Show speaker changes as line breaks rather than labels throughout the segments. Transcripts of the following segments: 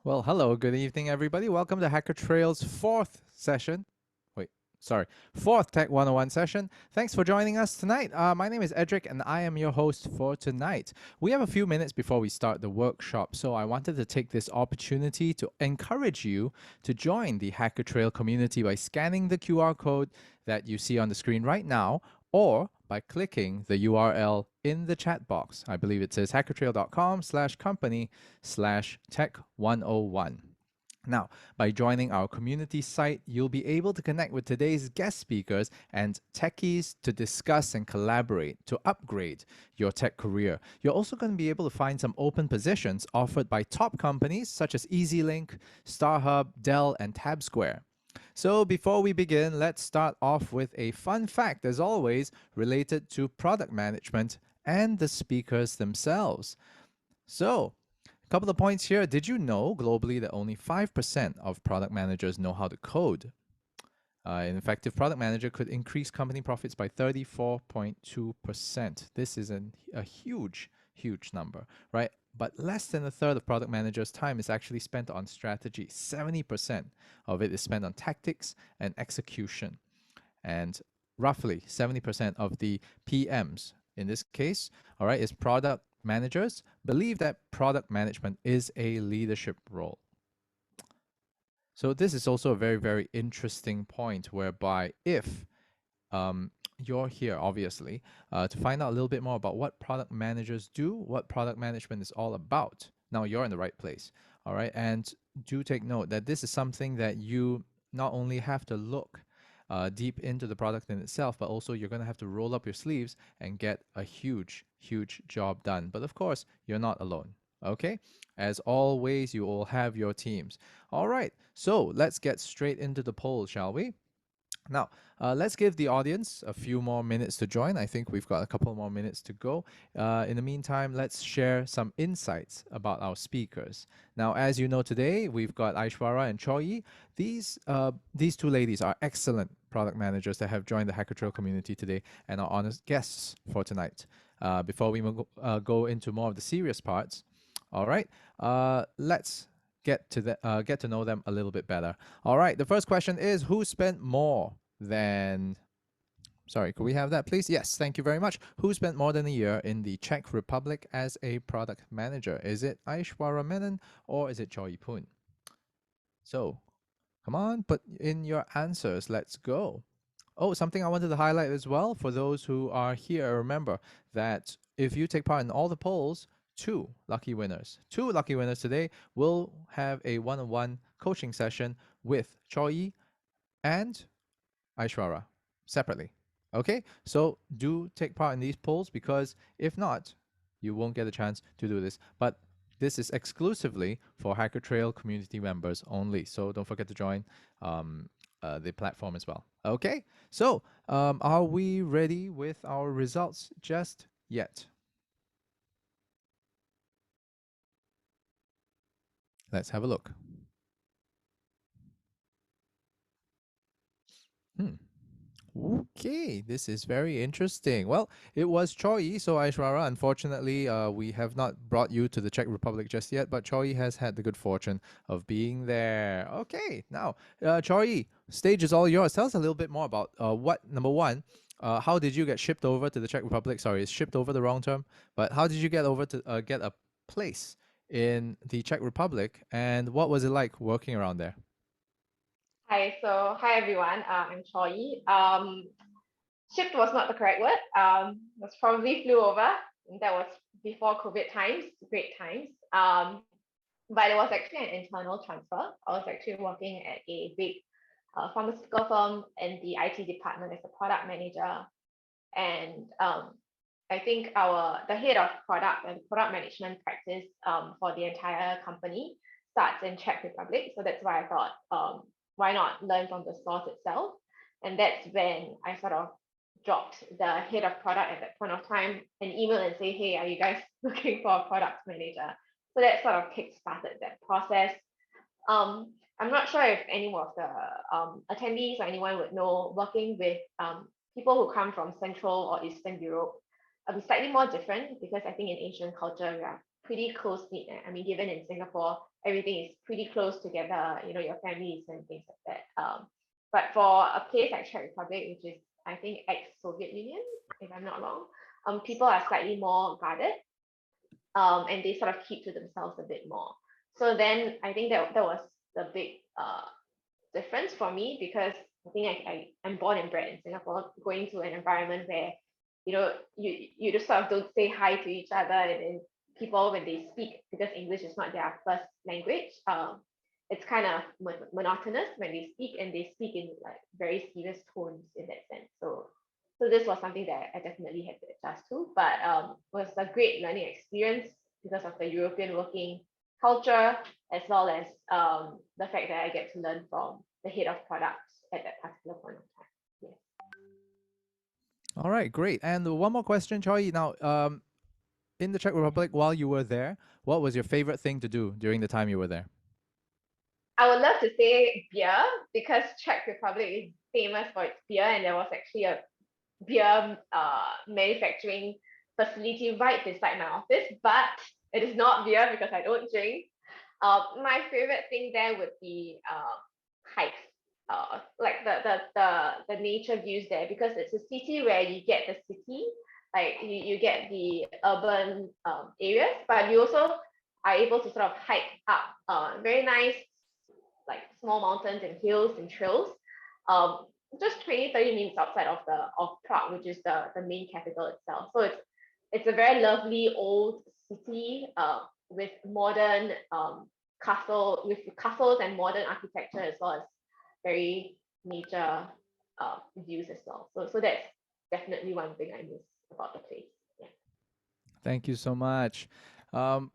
Well, hello, good evening, everybody. Welcome to HackerTrail's fourth session. Fourth Tech 101 session. Thanks for joining us tonight. My name is Edric, and I am your host for tonight. We have a few minutes before we start the workshop, so I wanted to take this opportunity to encourage you to join the HackerTrail community by scanning the QR code that you see on the screen right now, or by clicking the URL in the chat box. I believe it says hackertrail.com/company/tech101. Now, by joining our community site, you'll be able to connect with today's guest speakers and techies to discuss and collaborate to upgrade your tech career. You're also going to be able to find some open positions offered by top companies such as EasyLink, StarHub, Dell, and TabSquare. So before we begin, let's start off with a fun fact, as always, related to product management and the speakers themselves. So, a couple of points here. Did you know globally that only 5% of product managers know how to code? An effective product manager could increase company profits by 34.2%. This is a huge, huge number, right? But less than a third of product managers' time is actually spent on strategy. 70% of it is spent on tactics and execution. And roughly 70% of the PMs, in this case, all right, is product managers, believe that product management is a leadership role. So this is also a very, very interesting point whereby if you're here, obviously, to find out a little bit more about what product managers do, what product management is all about, now you're in the right place, all right? And do take note that this is something that you not only have to look deep into the product in itself, but also you're going to have to roll up your sleeves and get a huge, huge job done. But of course, you're not alone. Okay, as always, you all have your teams. All right, so let's get straight into the poll, shall we? Now, let's give the audience a few more minutes to join. I think we've got a couple more minutes to go. In the meantime, let's share some insights about our speakers. Now, as you know, today we've got Aishwarya and Chor. These two ladies are excellent product managers that have joined the HackerTrail community today and are honest guests for tonight. Before we go into more of the serious parts, all right, let's get to know them a little bit better. All right, the first question is, who spent more than... Sorry, could we have that, please? Yes, thank you very much. Who spent more than a year in the Czech Republic as a product manager? Is it Aishwarya Menon or is it Chor Poon? So, come on, put in your answers. Let's go. Oh, something I wanted to highlight as well for those who are here. Remember that if you take part in all the polls, two lucky winners today will have a one-on-one coaching session with Chor and Aishwarya separately. Okay, so do take part in these polls, because if not, you won't get a chance to do this. But this is exclusively for HackerTrail community members only, so don't forget to join the platform as well. Okay, so are we ready with our results just yet? Let's have a look. Okay, this is very interesting. Well, it was Chor, so Aishwarya, unfortunately, we have not brought you to the Czech Republic just yet, but Chor has had the good fortune of being there. Okay, now, Chor, stage is all yours. Tell us a little bit more about number one, how did you get shipped over to the Czech Republic? Sorry, is shipped over the wrong term? But how did you get over to get a place in the Czech Republic, and what was it like working around there?
Hi everyone. I'm Chor. Shipped was not the correct word. Was probably flew over. That was before COVID times, great times. But it was actually an internal transfer. I was actually working at a big pharmaceutical firm in the IT department as a product manager, and I think the head of product and product management practice for the entire company starts in Czech Republic. So that's why I thought, why not learn from the source itself? And that's when I sort of dropped the head of product at that point of time an email and say, hey, are you guys looking for a product manager? So that sort of kick-started that process. I'm not sure if any of the attendees or anyone would know, working with people who come from Central or Eastern Europe will be slightly more different, because I think in Asian culture, we are pretty close-knit. I mean, given in Singapore, everything is pretty close together, your families and things like that. But for a place like Czech Republic, which is I think ex-Soviet Union, if I'm not wrong, people are slightly more guarded, and they sort of keep to themselves a bit more. So then I think that was the big difference for me, because I think I'm born and bred in Singapore, going to an environment where you just sort of don't say hi to each other, and then people, when they speak, because English is not their first language, it's kind of monotonous when they speak, and they speak in like very serious tones in that sense. So this was something that I definitely had to adjust to, but was a great learning experience because of the European working culture, as well as the fact that I get to learn from the head of product at that particular point of time. Yes.
All right, great. And one more question, Choi. Now, in the Czech Republic, while you were there, what was your favorite thing to do during the time you were there?
I would love to say beer, because Czech Republic is famous for its beer, and there was actually a beer manufacturing facility right beside my office, but it is not beer because I don't drink. My favorite thing there would be hikes, like the nature views there, because it's a city where you get the city, like you get the urban areas, but you also are able to sort of hike up very nice, like small mountains and hills and trails. Um, just 20-30 minutes outside of Prague, which is the main capital itself. So it's a very lovely old city, with modern castles and modern architecture, as well as very nature views as well. So that's definitely one thing I miss about the place. Yeah.
Thank you so much.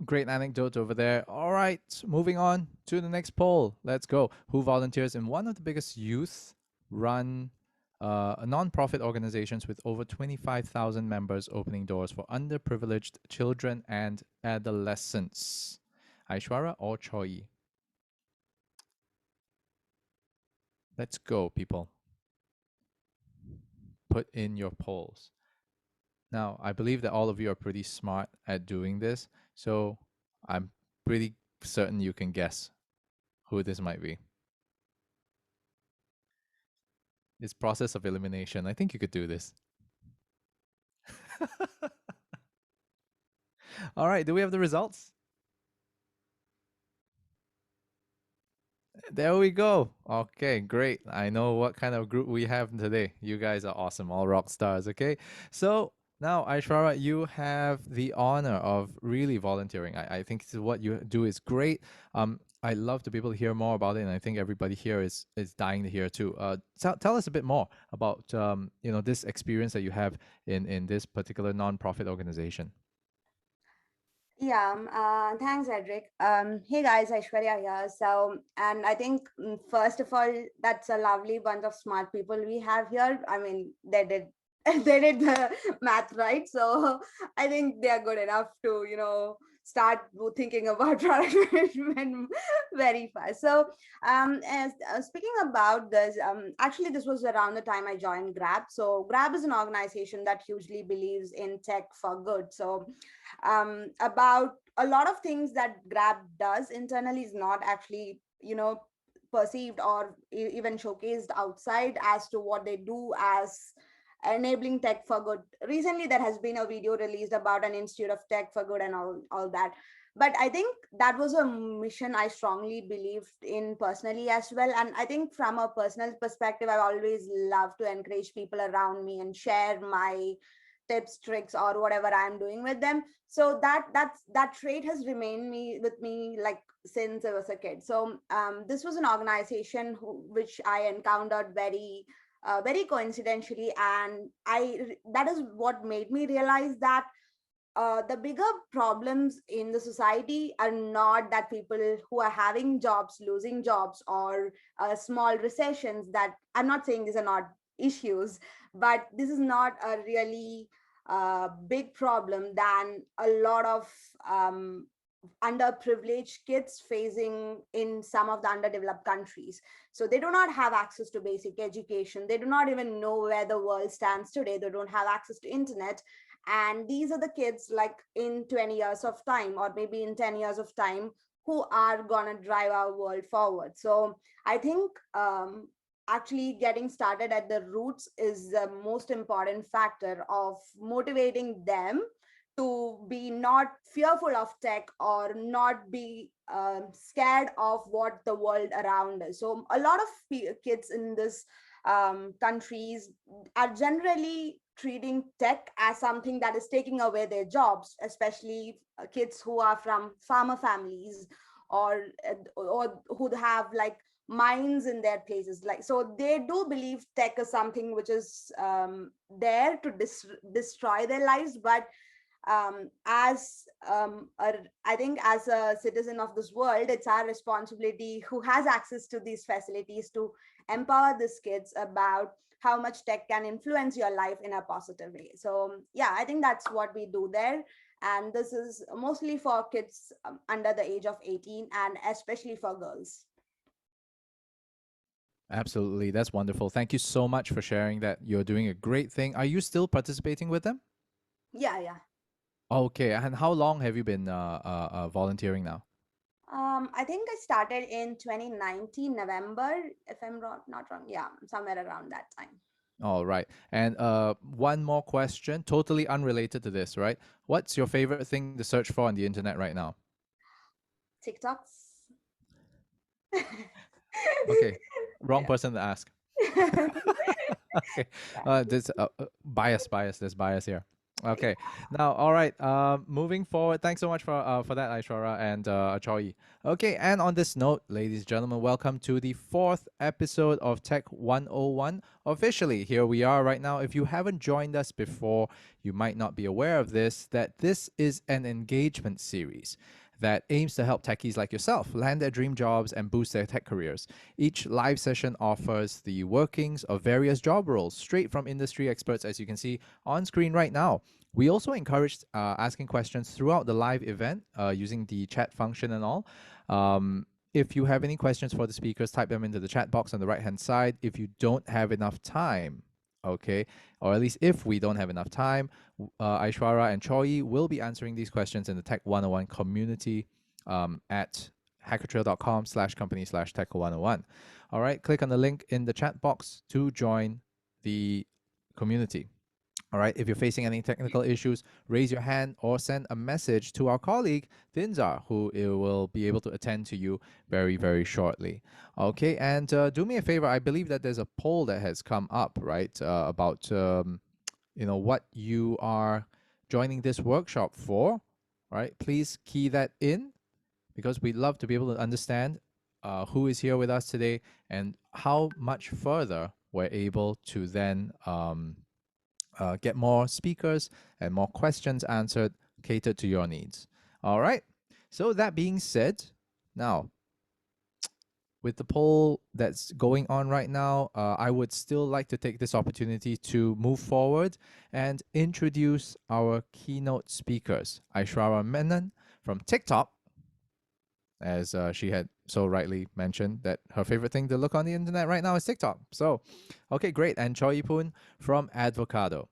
Great anecdote over there. All right, moving on to the next poll. Let's go. Who volunteers in one of the biggest youth run non-profit organizations with over 25,000 members, opening doors for underprivileged children and adolescents? Aishwarya or Choi? Let's go, people. Put in your polls. Now, I believe that all of you are pretty smart at doing this, so I'm pretty certain you can guess who this might be. It's process of elimination. I think you could do this. All right, do we have the results? There we go. Okay, great. I know what kind of group we have today. You guys are awesome, all rock stars, okay? So now, Aishwarya, you have the honor of really volunteering. I think what you do is great. I love to be able to hear more about it, and I think everybody here is dying to hear too. Tell us a bit more about this experience that you have in this particular nonprofit organization.
Yeah, thanks, Edric. Hey guys, Aishwarya here. So, and I think first of all, that's a lovely bunch of smart people we have here. I mean, they did they did the math right, so I think they are good enough to start thinking about product management very fast. So, as speaking about this, actually, this was around the time I joined Grab. So, Grab is an organization that hugely believes in tech for good. So about a lot of things that Grab does internally is not actually perceived or even showcased outside as to what they do as enabling tech for good. Recently there has been a video released about an institute of tech for good and all that, but I think that was a mission I strongly believed in personally as well. And I think from a personal perspective, I always love to encourage people around me and share my tips, tricks, or whatever I'm doing with them. So that trait has remained with me like since I was a kid. So this was an organization which I encountered very coincidentally, and that is what made me realize that the bigger problems in the society are not that people who are having jobs losing jobs, or small recessions. That I'm not saying these are not issues, but this is not a really big problem than a lot of underprivileged kids facing in some of the underdeveloped countries. So they do not have access to basic education. They do not even know where the world stands today. They don't have access to internet. And these are the kids, like in 20 years of time, or maybe in 10 years of time, who are gonna drive our world forward. So I think actually getting started at the roots is the most important factor of motivating them to be not fearful of tech or not be scared of what the world around is. So a lot of kids in this countries are generally treating tech as something that is taking away their jobs, especially kids who are from farmer families or who have like mines in their places. Like, so they do believe tech is something which is there to destroy their lives. But I think as a citizen of this world, it's our responsibility who has access to these facilities to empower these kids about how much tech can influence your life in a positive way. So yeah, I think that's what we do there. And this is mostly for kids under the age of 18 and especially for girls.
Absolutely. That's wonderful. Thank you so much for sharing that. You're doing a great thing. Are you still participating with them?
Yeah.
Okay. And how long have you been volunteering now?
I think I started in 2019 November, if I'm not wrong. Yeah, somewhere around that time.
All right. And one more question, totally unrelated to this, right? What's your favorite thing to search for on the internet right now?
TikToks.
Okay. Wrong
Yeah.
person to ask. Okay. This bias. There's bias here. Okay. Now, all right. Moving forward. Thanks so much for that, Aishwarya and Choi. Okay. And on this note, ladies and gentlemen, welcome to the 4th episode of Tech 101. Officially, here we are right now. If you haven't joined us before, you might not be aware of this. That this is an engagement series that aims to help techies like yourself land their dream jobs and boost their tech careers. Each live session offers the workings of various job roles straight from industry experts, as you can see on screen right now. We also encouraged asking questions throughout the live event using the chat function and all. If you have any questions for the speakers, type them into the chat box on the right hand side. If you don't have enough time, okay, or at least if we don't have enough time, Aishwarya and Choi will be answering these questions in the Tech 101 community at hackertrail.com/company/tech101. All right, click on the link in the chat box to join the community. All right, if you're facing any technical issues, raise your hand or send a message to our colleague, Dinzar, who will be able to attend to you very, very shortly. Okay, and do me a favor, I believe that there's a poll that has come up, right, about, what you are joining this workshop for, right? Please key that in because we'd love to be able to understand who is here with us today and how much further we're able to then get more speakers and more questions answered catered to your needs. All right. So that being said, now with the poll that's going on right now, I would still like to take this opportunity to move forward and introduce our keynote speakers. Aishwarya Menon from Ticktop, as she had so rightly mentioned that her favorite thing to look on the internet right now is TikTok. So, okay, great. And Choi Poon from Advocado.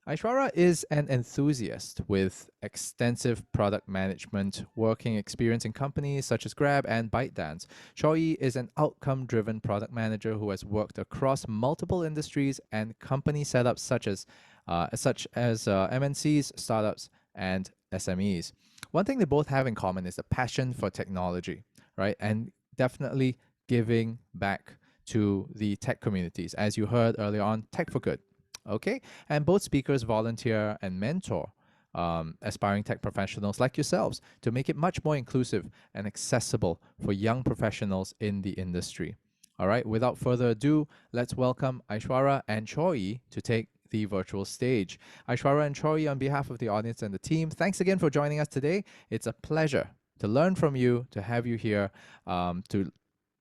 Aishwarya is an enthusiast with extensive product management working experience in companies such as Grab and ByteDance. Choi is an outcome-driven product manager who has worked across multiple industries and company setups such as MNCs, startups, and SMEs. One thing they both have in common is a passion for technology, right? And definitely giving back to the tech communities. As you heard earlier on, Tech for Good. Okay, and both speakers volunteer and mentor aspiring tech professionals like yourselves to make it much more inclusive and accessible for young professionals in the industry. All right, without further ado, let's welcome Aishwarya and Choi to take the virtual stage. Aishwarya and Choi, on behalf of the audience and the team, thanks again for joining us today. It's a pleasure to learn from you, to have you here, to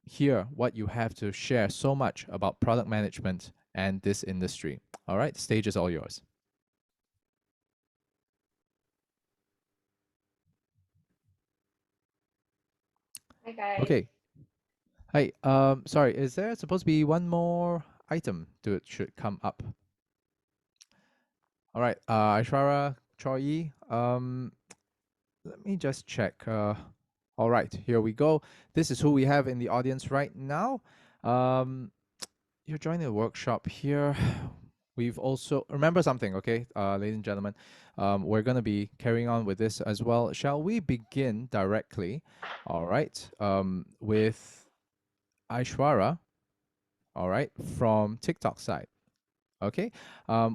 hear what you have to share so much about product management and this industry. All right, the stage is all yours.
Hi guys.
Okay. Hi. Sorry, is there supposed to be one more item that should come up? All right. Aishwarya, Choi, let me just check. All right, here we go. This is who we have in the audience right now. Um, you're joining the workshop here. We've also remember something, okay, ladies and gentlemen. We're going to be carrying on with this as well. Shall we begin directly? All right, with Aishwarya. All right, from TikTok side. Okay,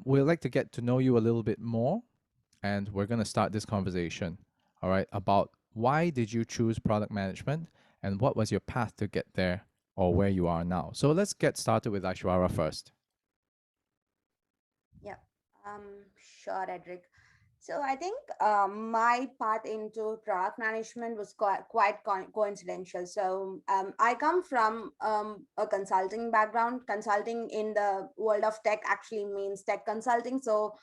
we'd like to get to know you a little bit more, and we're going to start this conversation. All right, about why did you choose product management, and what was your path to get there, or where you are now. So let's get started with Aishwarya first.
Yeah, sure, Edric. So I think my path into product management was quite coincidental. So I come from a consulting background. Consulting in the world of tech actually means tech consulting. So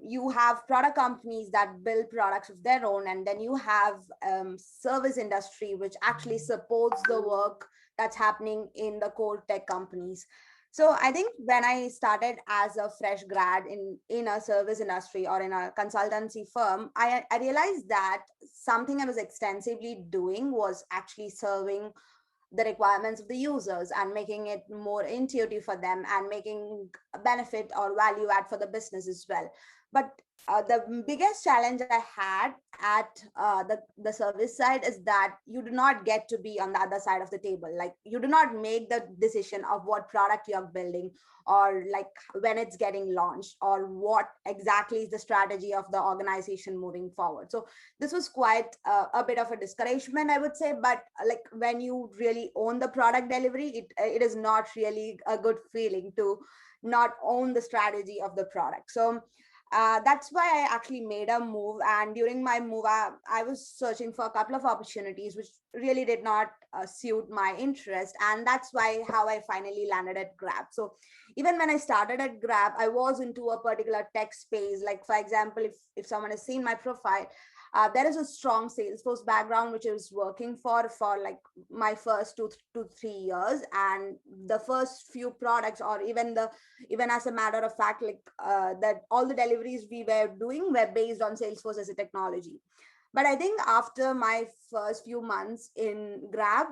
you have product companies that build products of their own, and then you have service industry which actually supports the work that's happening in the core tech companies. So I think when I started as a fresh grad in a service industry or in a consultancy firm, I realized that something I was extensively doing was actually serving the requirements of the users and making it more intuitive for them and making a benefit or value add for the business as well. But the biggest challenge I had at the service side is that you do not get to be on the other side of the table. Like you do not make the decision of what product you're building, or like when it's getting launched, or what exactly is the strategy of the organization moving forward. So this was quite a bit of a discouragement, I would say. But like when you really own the product delivery, it is not really a good feeling to not own the strategy of the product. So that's why I actually made a move. And during my move, I was searching for a couple of opportunities which really did not suit my interest. And that's why how I finally landed at Grab. So even when I started at Grab, I was into a particular tech space. Like for example, if someone has seen my profile, there is a strong Salesforce background which I was working for like my first 2 to 3 years, and the first few products, or even as a matter of fact, like that all the deliveries we were doing were based on Salesforce as a technology. But I think after my first few months in Grab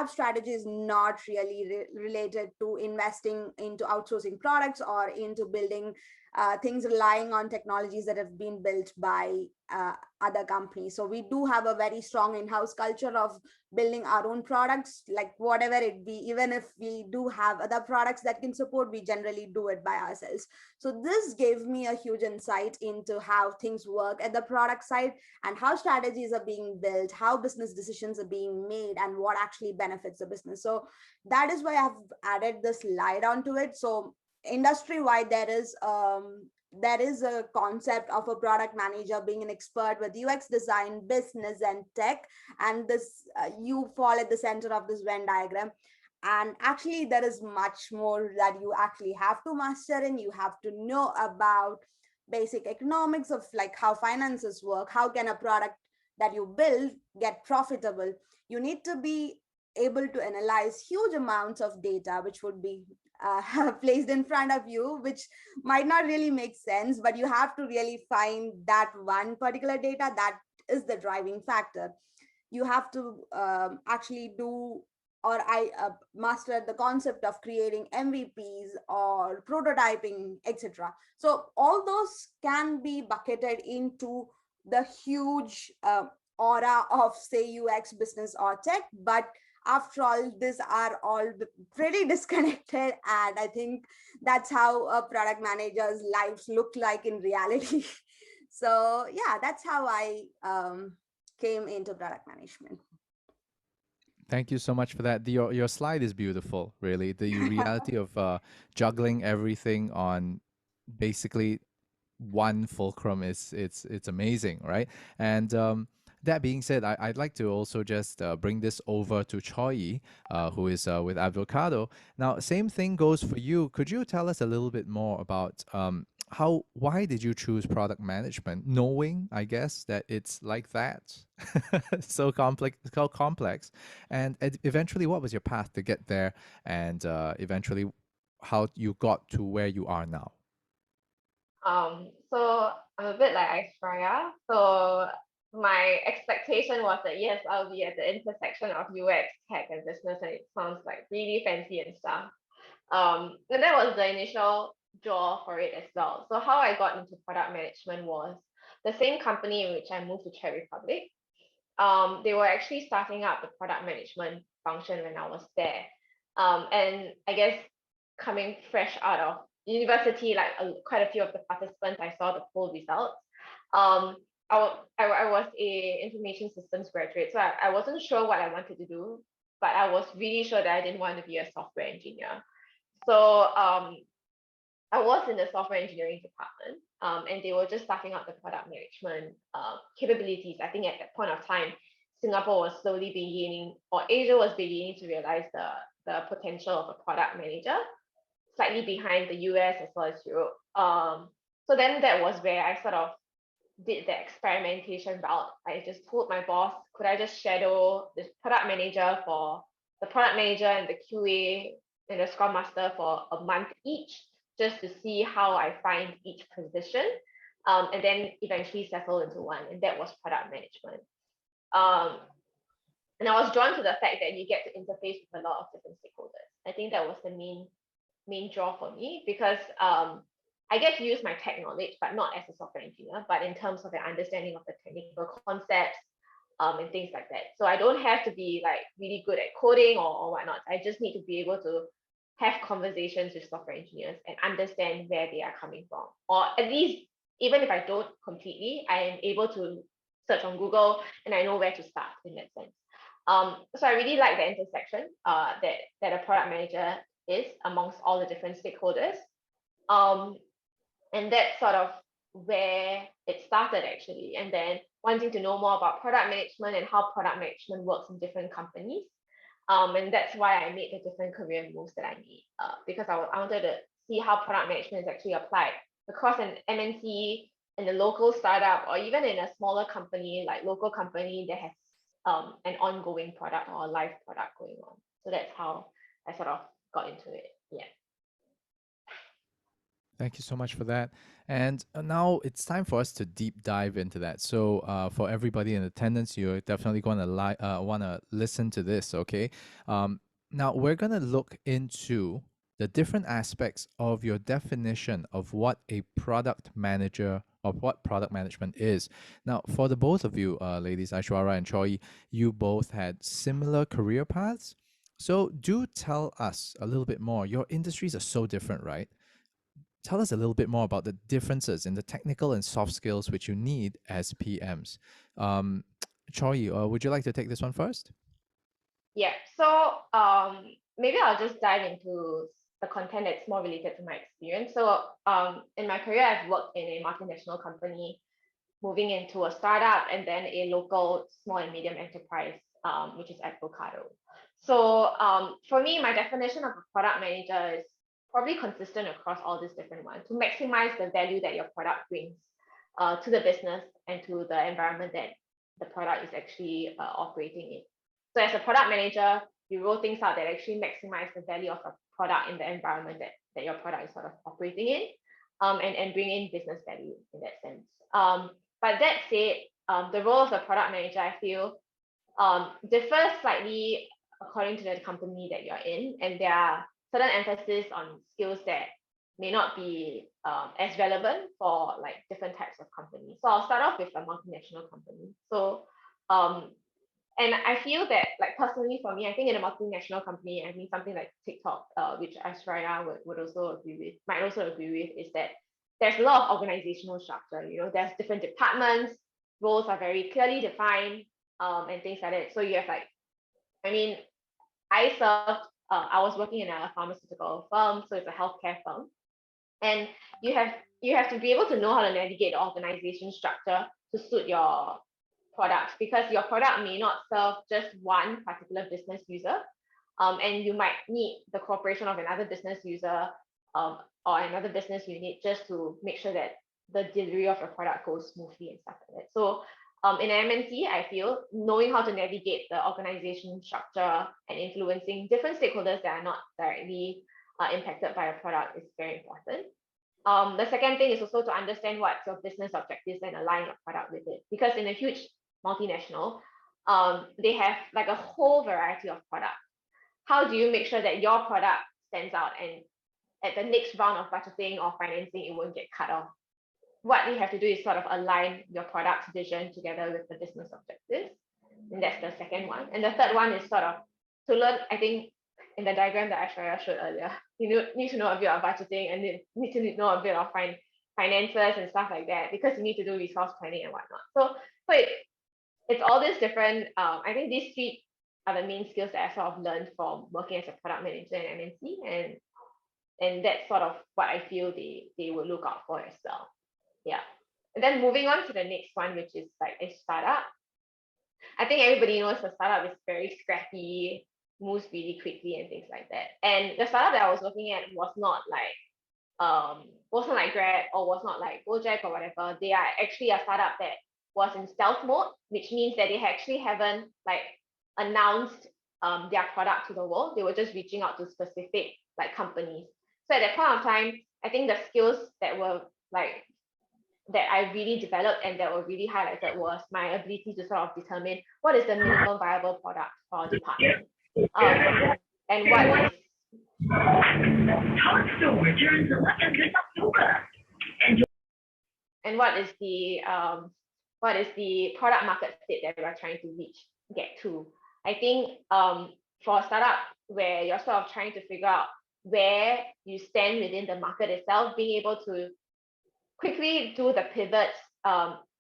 strategy is not really related to investing into outsourcing products or into building things relying on technologies that have been built by other companies. So we do have a very strong in-house culture of building our own products, like whatever it be. Even if we do have other products that can support, we generally do it by ourselves. So this gave me a huge insight into how things work at the product side, and how strategies are being built, how business decisions are being made, and what actually benefits the business. So that is why I've added this light onto it. So industry wide, there is a concept of a product manager being an expert with UX design, business, and tech. And this you fall at the center of this Venn diagram. And actually there is much more that you actually have to master, and you have to know about basic economics of like how finances work. How can a product that you build get profitable? You need to be able to analyze huge amounts of data which would be placed in front of you, which might not really make sense, but you have to really find that one particular data that is the driving factor. You have to actually do, or I mastered the concept of creating MVPs or prototyping, etc. So all those can be bucketed into the huge aura of say UX, business, or tech. But after all, these are all pretty disconnected, and I think that's how a product manager's lives look like in reality. So yeah, that's how I came into product management.
Thank you so much for that. Your slide is beautiful, really. The reality of juggling everything on basically one fulcrum is it's amazing, right? And that being said, I'd like to also just bring this over to Choi, who is with Avocado. Now, same thing goes for you. Could you tell us a little bit more about why did you choose product management, knowing, I guess, that it's like that, so complex, and eventually, what was your path to get there, and eventually, how you got to where you are now?
So I'm a bit like Aishwarya. So my expectation was that yes, I'll be at the intersection of UX, tech, and business, and it sounds like really fancy and stuff. And that was the initial draw for it as well. So how I got into product management was the same company in which I moved to Czech Republic. They were actually starting up the product management function when I was there. And I guess coming fresh out of university, like quite a few of the participants, I saw the poll results. Um, I was a information systems graduate, so I wasn't sure what I wanted to do, but I was really sure that I didn't want to be a software engineer. So I was in the software engineering department, and they were just starting out the product management capabilities. I think at that point of time, Singapore was slowly beginning, or Asia was beginning to realize the potential of a product manager, slightly behind the US as well as Europe. So then that was where I sort of did the experimentation route. I just told my boss, could I just shadow this product manager for the product manager and the QA and the Scrum Master for a month each, just to see how I find each position, and then eventually settle into one, and that was product management. And I was drawn to the fact that you get to interface with a lot of different stakeholders. I think that was the main draw for me, because I get to use my tech knowledge, but not as a software engineer, but in terms of the understanding of the technical concepts, and things like that. So I don't have to be like really good at coding or whatnot. I just need to be able to have conversations with software engineers and understand where they are coming from. Or at least, even if I don't completely, I am able to search on Google and I know where to start in that sense. So I really like the intersection that a product manager is amongst all the different stakeholders. And that's sort of where it started actually. And then wanting to know more about product management and how product management works in different companies. And that's why I made the different career moves that I made, because I wanted to see how product management is actually applied across an MNC, in a local startup, or even in a smaller company, like local company that has an ongoing product or a live product going on. So that's how I sort of got into it. Yeah.
Thank you so much for that. And now it's time for us to deep dive into that. So, for everybody in attendance, you're definitely going to want to listen to this, okay? Now, we're going to look into the different aspects of your definition of what a product manager, of what product management is. Now, for the both of you, ladies, Aishwarya and Choi, you both had similar career paths. So, do tell us a little bit more. Your industries are so different, right? Tell us a little bit more about the differences in the technical and soft skills which you need as PMs. Choi, would you like to take this one first?
Yeah. So maybe I'll just dive into the content that's more related to my experience. So in my career, I've worked in a multinational company, moving into a startup, and then a local small and medium enterprise, which is Avocado. So for me, my definition of a product manager is probably consistent across all these different ones, to maximize the value that your product brings to the business and to the environment that the product is actually operating in. So as a product manager, you roll things out that actually maximize the value of a product in the environment that your product is sort of operating in, and bring in business value in that sense. But that said, the role of the product manager, I feel, differs slightly according to the company that you're in, and there are certain emphasis on skills that may not be as relevant for like different types of companies. So I'll start off with a multinational company. So and I feel that, like personally for me, I think in a multinational company, I mean something like Ticktop, which Aishwarya would also might also agree with, is that there's a lot of organizational structure. You know, there's different departments, roles are very clearly defined, and things like that. So you have like, I mean, I was working in a pharmaceutical firm, so it's a healthcare firm, and you have to be able to know how to navigate the organization structure to suit your products, because your product may not serve just one particular business user, and you might need the cooperation of another business user, or another business unit, just to make sure that the delivery of your product goes smoothly and stuff like that. So in MNC, I feel knowing how to navigate the organization structure and influencing different stakeholders that are not directly impacted by a product is very important. The second thing is also to understand what's your business objectives and align your product with it. Because in a huge multinational, they have like a whole variety of products. How do you make sure that your product stands out and at the next round of budgeting or financing, it won't get cut off? What you have to do is sort of align your product's vision together with the business objectives. And that's the second one. And the third one is sort of to learn, I think, in the diagram that Aishwarya showed earlier, you need to know a bit of budgeting and you need to know a bit of finances and stuff like that, because you need to do resource planning and whatnot. So it's all these different, I think these three are the main skills that I sort of learned from working as a product manager in MNC. And that's sort of what I feel they will look out for as well. Yeah. And then moving on to the next one, which is like a startup. I think everybody knows the startup is very scrappy, moves really quickly and things like that. And the startup that I was looking at was not like wasn't like Grab or was not like Gojek or whatever. They are actually a startup that was in stealth mode, which means that they actually haven't like announced their product to the world. They were just reaching out to specific like companies. So at that point of time, I think the skills that were like that I really developed and that were really highlighted was my ability to sort of determine what is the minimum viable product for our department. And what is the product market fit that we're trying to get to. I think for a startup where you're sort of trying to figure out where you stand within the market itself, being able to quickly do the pivots,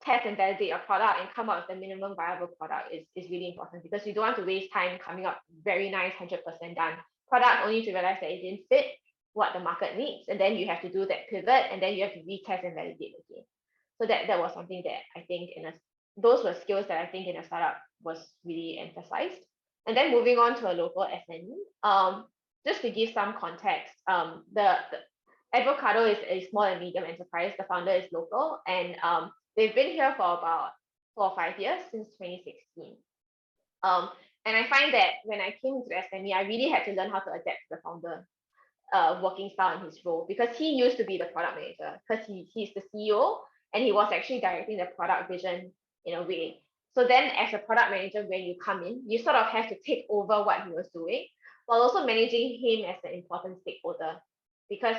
test and validate your product and come up with the minimum viable product is really important, because you don't want to waste time coming up very nice 100% done product only to realize that it didn't fit what the market needs, and then you have to do that pivot and then you have to retest and validate again. So that was something that I think those were skills that I think in a startup was really emphasized. And then moving on to a local SME, just to give some context, the Avocado is a small and medium enterprise. The founder is local, and they've been here for about 4 or 5 years, since 2016. And I find that when I came into SME, I really had to learn how to adapt to the founder working style in his role, because he used to be the product manager, because he's the CEO and he was actually directing the product vision in a way. So then as a product manager, when you come in, you sort of have to take over what he was doing while also managing him as an important stakeholder, because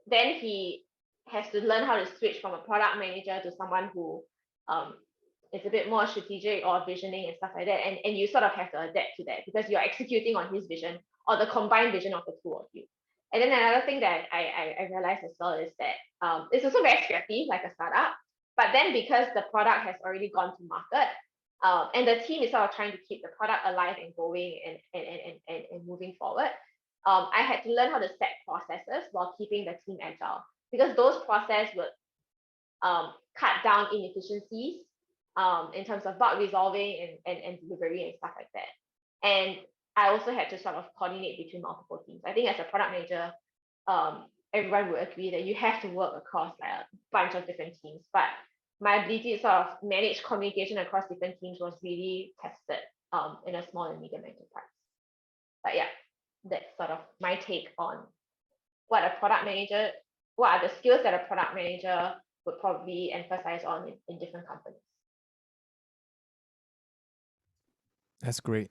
then he has to learn how to switch from a product manager to someone who is a bit more strategic or visioning and stuff like that. And you sort of have to adapt to that, because you're executing on his vision or the combined vision of the two of you. And then another thing that I realized as well is that it's also very scrappy, like a startup. But then because the product has already gone to market, and the team is sort of trying to keep the product alive and going and moving forward, I had to learn how to set processes while keeping the team agile, because those processes would cut down inefficiencies in terms of bug resolving and delivery and stuff like that. And I also had to sort of coordinate between multiple teams. I think as a product manager, everyone would agree that you have to work across like a bunch of different teams. But my ability to sort of manage communication across different teams was really tested in a small and medium enterprise. But yeah, that's sort of my take on what are the skills that a product manager would probably emphasize on in different companies.
That's great.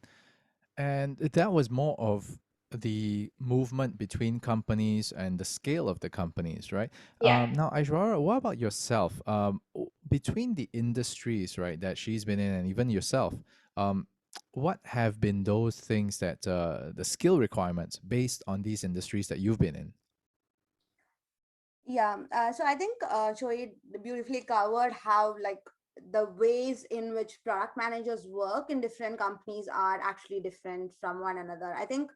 And that was more of the movement between companies and the scale of the companies, right?
Yeah.
Now, Aishwarya, what about yourself? Between the industries, right, that she's been in and even yourself, what have been those things that the skill requirements based on these industries that you've been in?
Yeah, so I think Choi beautifully covered how like the ways in which product managers work in different companies are actually different from one another. I think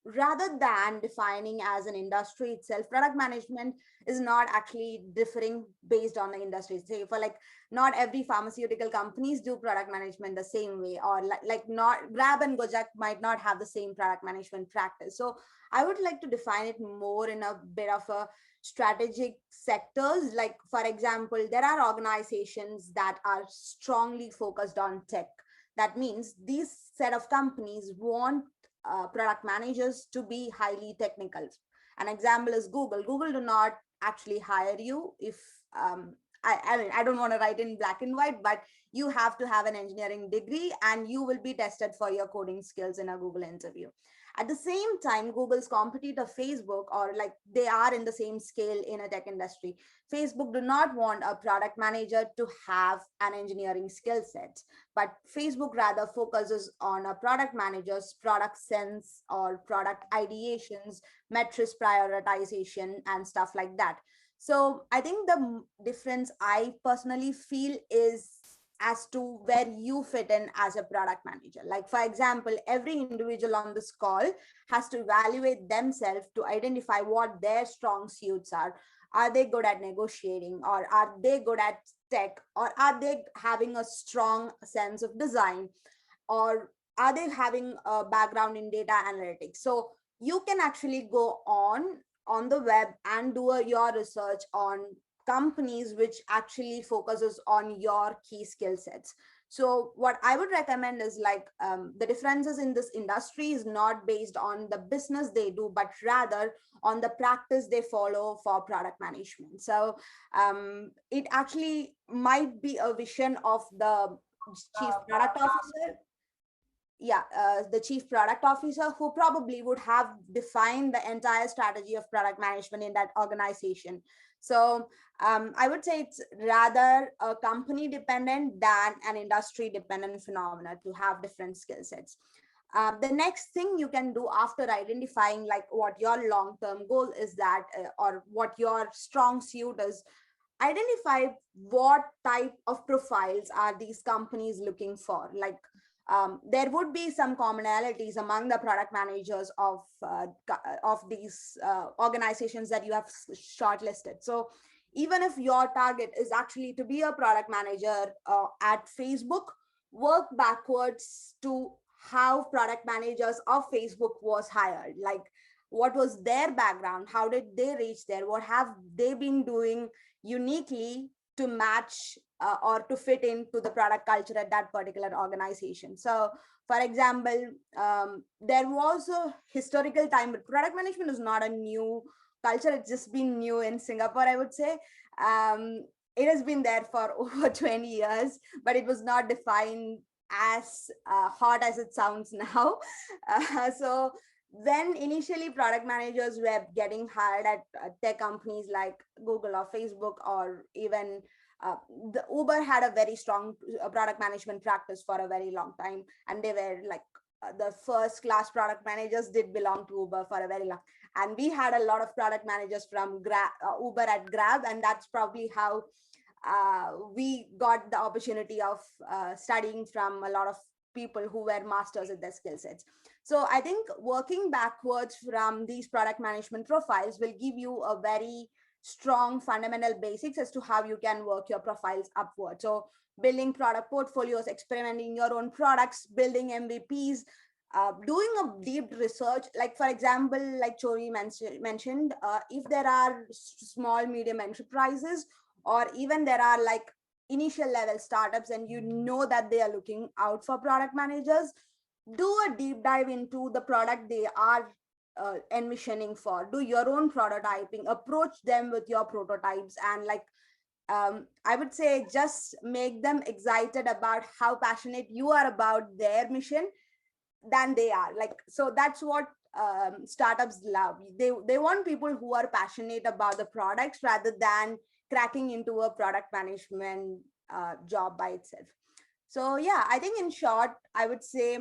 rather than defining as an industry itself, product management is not actually differing based on the industry. Say for like not every pharmaceutical companies do product management the same way, or like not Grab and Gojek might not have the same product management practice. So I would like to define it more in a bit of a strategic sectors. Like for example, there are organizations that are strongly focused on tech. That means these set of companies want product managers to be highly technical. An example is Google. Google do not actually hire you if I mean, I don't want to write in black and white, but you have to have an engineering degree and you will be tested for your coding skills in a Google interview. At the same time, Google's competitor Facebook, or like they are in the same scale in a tech industry, Facebook do not want a product manager to have an engineering skill set, but Facebook rather focuses on a product manager's product sense or product ideations, metrics prioritization, and stuff like that. So I think the difference I personally feel is as to where you fit in as a product manager. Like, for example, every individual on this call has to evaluate themselves to identify what their strong suits are. Are they good at negotiating, or are they good at tech, or are they having a strong sense of design, or are they having a background in data analytics? So you can actually go on the web and do your research on companies which actually focuses on your key skill sets. So what I would recommend is like the differences in this industry is not based on the business they do, but rather on the practice they follow for product management. So it actually might be a vision of the chief product officer, the chief product officer, who probably would have defined the entire strategy of product management in that organization. So I would say it's rather a company dependent than an industry dependent phenomena to have different skill sets. The next thing you can do after identifying like what your long-term goal is, that or what your strong suit is, identify what type of profiles are these companies looking for. Like there would be some commonalities among the product managers of these organizations that you have shortlisted. So even if your target is actually to be a product manager at Facebook, work backwards to how product managers of Facebook was hired. Like, what was their background? How did they reach there? What have they been doing uniquely to match or to fit into the product culture at that particular organization? So for example, there was a historical time, but product management is not a new culture. It's just been new in Singapore, I would say. It has been there for over 20 years, but it was not defined as hot as it sounds now. So when initially product managers were getting hired at tech companies like Google or Facebook, or even the Uber had a very strong product management practice for a very long time, and they were like the first class product managers did belong to Uber for a very long. And we had a lot of product managers from Uber at Grab, and that's probably how we got the opportunity of studying from a lot of people who were masters at their skill sets. So I think working backwards from these product management profiles will give you a very strong fundamental basics as to how you can work your profiles upward. So building product portfolios, experimenting your own products, building MVPs, doing a deep research. Like, for example, like Chori mentioned, if there are small, medium enterprises, or even there are like initial level startups, and you know that they are looking out for product managers, do a deep dive into the product they are envisioning for. Do your own prototyping, approach them with your prototypes, and like I would say just make them excited about how passionate you are about their mission than they are. Like, so that's what startups love. They want people who are passionate about the products rather than cracking into a product management job by itself. So yeah, I think in short, I would say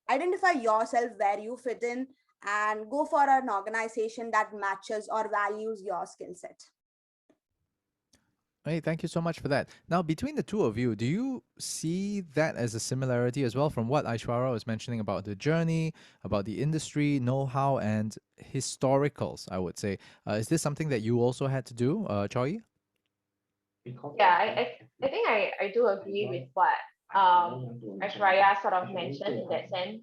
identify yourself where you fit in and go for an organization that matches or values your skill set.
Hey, thank you so much for that. Now, between the two of you, do you see that as a similarity as well from what Aishwarya was mentioning about the journey, about the industry, know-how, and historicals, I would say? Is this something that you also had to do, Choi?
Yeah, I think I do agree with what Aishwarya sort of mentioned in that sense,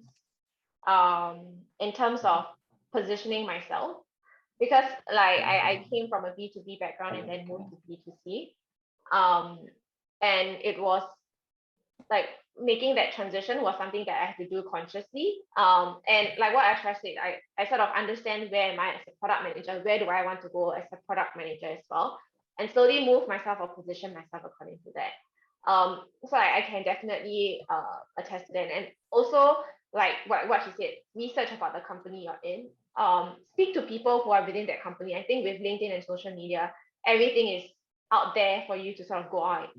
in terms of positioning myself, because like I came from a B2B background and then moved to B2C, and it was like making that transition was something that I had to do consciously, and like what Aishwarya said, I sort of understand where am I as a product manager, where do I want to go as a product manager as well. and slowly move myself or position myself according to that. So I can definitely attest to that. And also, like what she said, research about the company you're in. Speak to people who are within that company. I think with LinkedIn and social media, everything is out there for you to sort of go out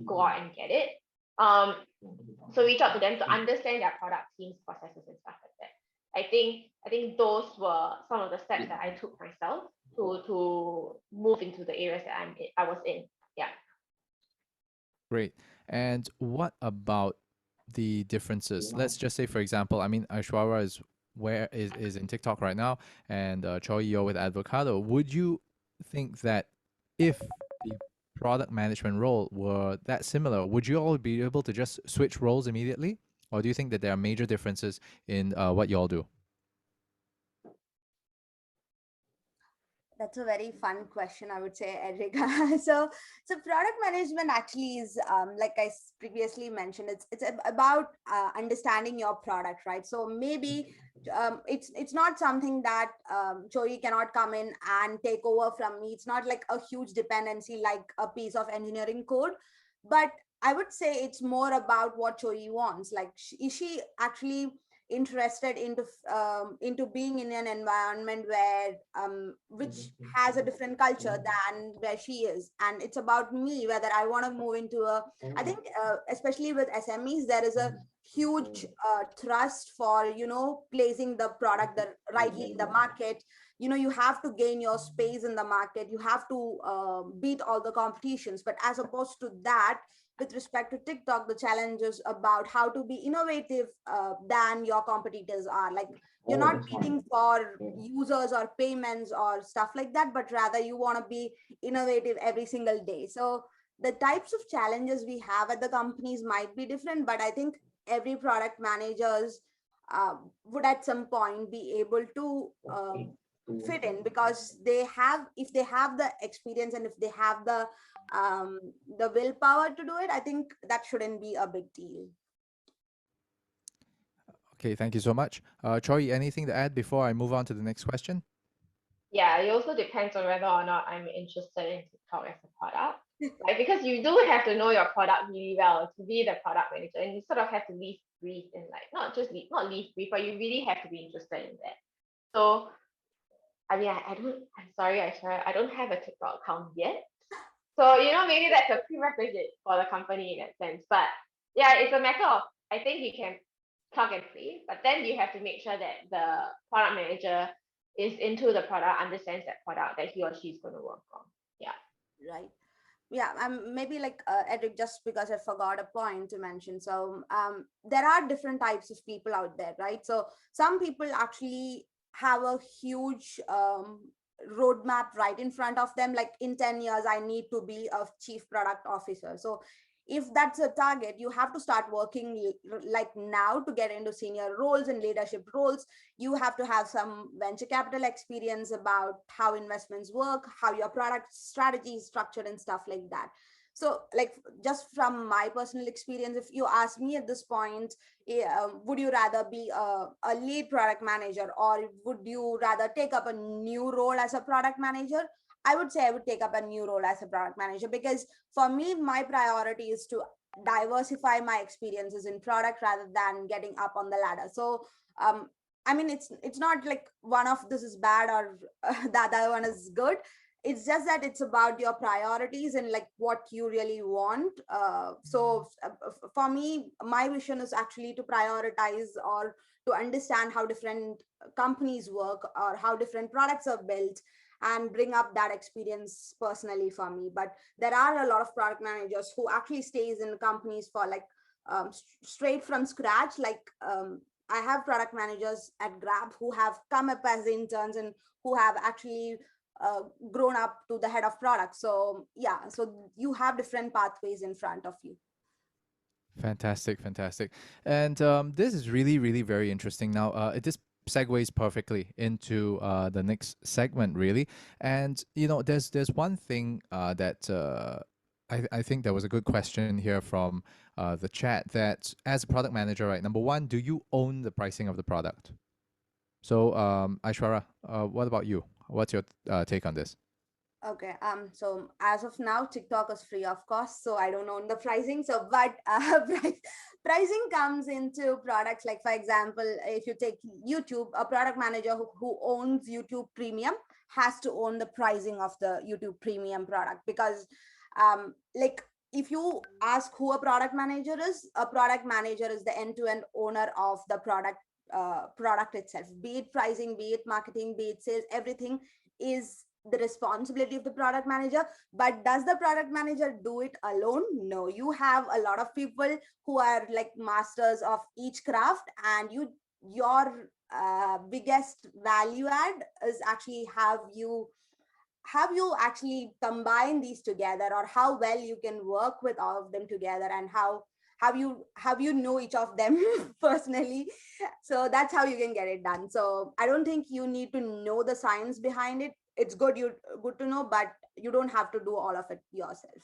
and get it. So reach out to them to understand their product teams, processes, and stuff like that. I think those were some of the steps that I took myself to move into the areas that I was in. Yeah.
Great. And what about the differences? Let's just say, for example, I mean, Aishwarya is in TikTok right now, and Chor, you're with Avocado. Would you think that if the product management role were that similar, would you all be able to just switch roles immediately? Or do you think that there are major differences in what you all do?
That's a very fun question, I would say, Erica. So product management actually is, like I previously mentioned, it's about understanding your product, right? So maybe it's not something that Joey cannot come in and take over from me. It's not like a huge dependency, like a piece of engineering code, but I would say it's more about what Joey wants. Like, is she actually interested into being in an environment where which has a different culture than where she is, and it's about me whether I want to move into a, I think especially with SMEs there is a huge thrust for placing the product rightly in the market. You have to gain your space in the market, you have to beat all the competitions, but as opposed to that, with respect to TikTok, the challenge is about how to be innovative than your competitors are. Like, you're not waiting for users or payments or stuff like that, but rather you want to be innovative every single day. So the types of challenges we have at the companies might be different, but I think every product managers would at some point be able to fit in, because if they have the experience and if they have the willpower to do it, I think that shouldn't be a big deal.
Okay, thank you so much. Choi, anything to add before I move on to the next question?
Yeah, it also depends on whether or not I'm interested in TikTok as a product. Like, because you do have to know your product really well to be the product manager, and you sort of have to live, breathe, and like not live, breathe, but you really have to be interested in that. So I mean, I'm sorry, I don't have a TikTok account yet. So, maybe that's a prerequisite for the company in that sense. But yeah, it's a matter of, I think you can plug and play, but then you have to make sure that the product manager is into the product, understands that product that he or she is going to work on. Yeah.
Right. Yeah, maybe like Edric, just because I forgot a point to mention. So there are different types of people out there, right? So some people actually have a huge roadmap right in front of them. Like, in 10 years, I need to be a chief product officer. So if that's a target, you have to start working like now to get into senior roles and leadership roles. You have to have some venture capital experience about how investments work, how your product strategy is structured and stuff like that. So, like, just from my personal experience, if you ask me at this point, would you rather be a lead product manager, or would you rather take up a new role as a product manager? I would say I would take up a new role as a product manager, because for me, my priority is to diversify my experiences in product rather than getting up on the ladder. So I mean, it's not like one of this is bad or the other one is good. It's just that it's about your priorities and like what you really want. So for me, my vision is actually to prioritize or to understand how different companies work or how different products are built, and bring up that experience personally for me. But there are a lot of product managers who actually stays in companies for like straight from scratch. Like, I have product managers at Grab who have come up as interns and who have actually grown up to the head of product. So yeah, so you have different pathways in front of you.
Fantastic, fantastic. And this is really, really very interesting. Now, this segues perfectly into the next segment, really. And there's one thing that I think there was a good question here from the chat, that as a product manager, right? Number one, do you own the pricing of the product? So, Aishwarya, what about you? What's your take on this?
Okay. So as of now, TikTok is free of cost, so I don't own the pricing. So, but pricing comes into products like, for example, if you take YouTube, a product manager who owns YouTube Premium has to own the pricing of the YouTube Premium product, because, like, if you ask who a product manager is, a product manager is the end-to-end owner of the product itself, be it pricing, be it marketing, be it sales, everything is the responsibility of the product manager. But does the product manager do it alone? No, you have a lot of people who are like masters of each craft, and your biggest value add is actually have you actually combine these together, or how well you can work with all of them together, and how have you know each of them personally. So that's how you can get it done. So I don't think you need to know the science behind it. It's good to know, but you don't have to do all of it yourself.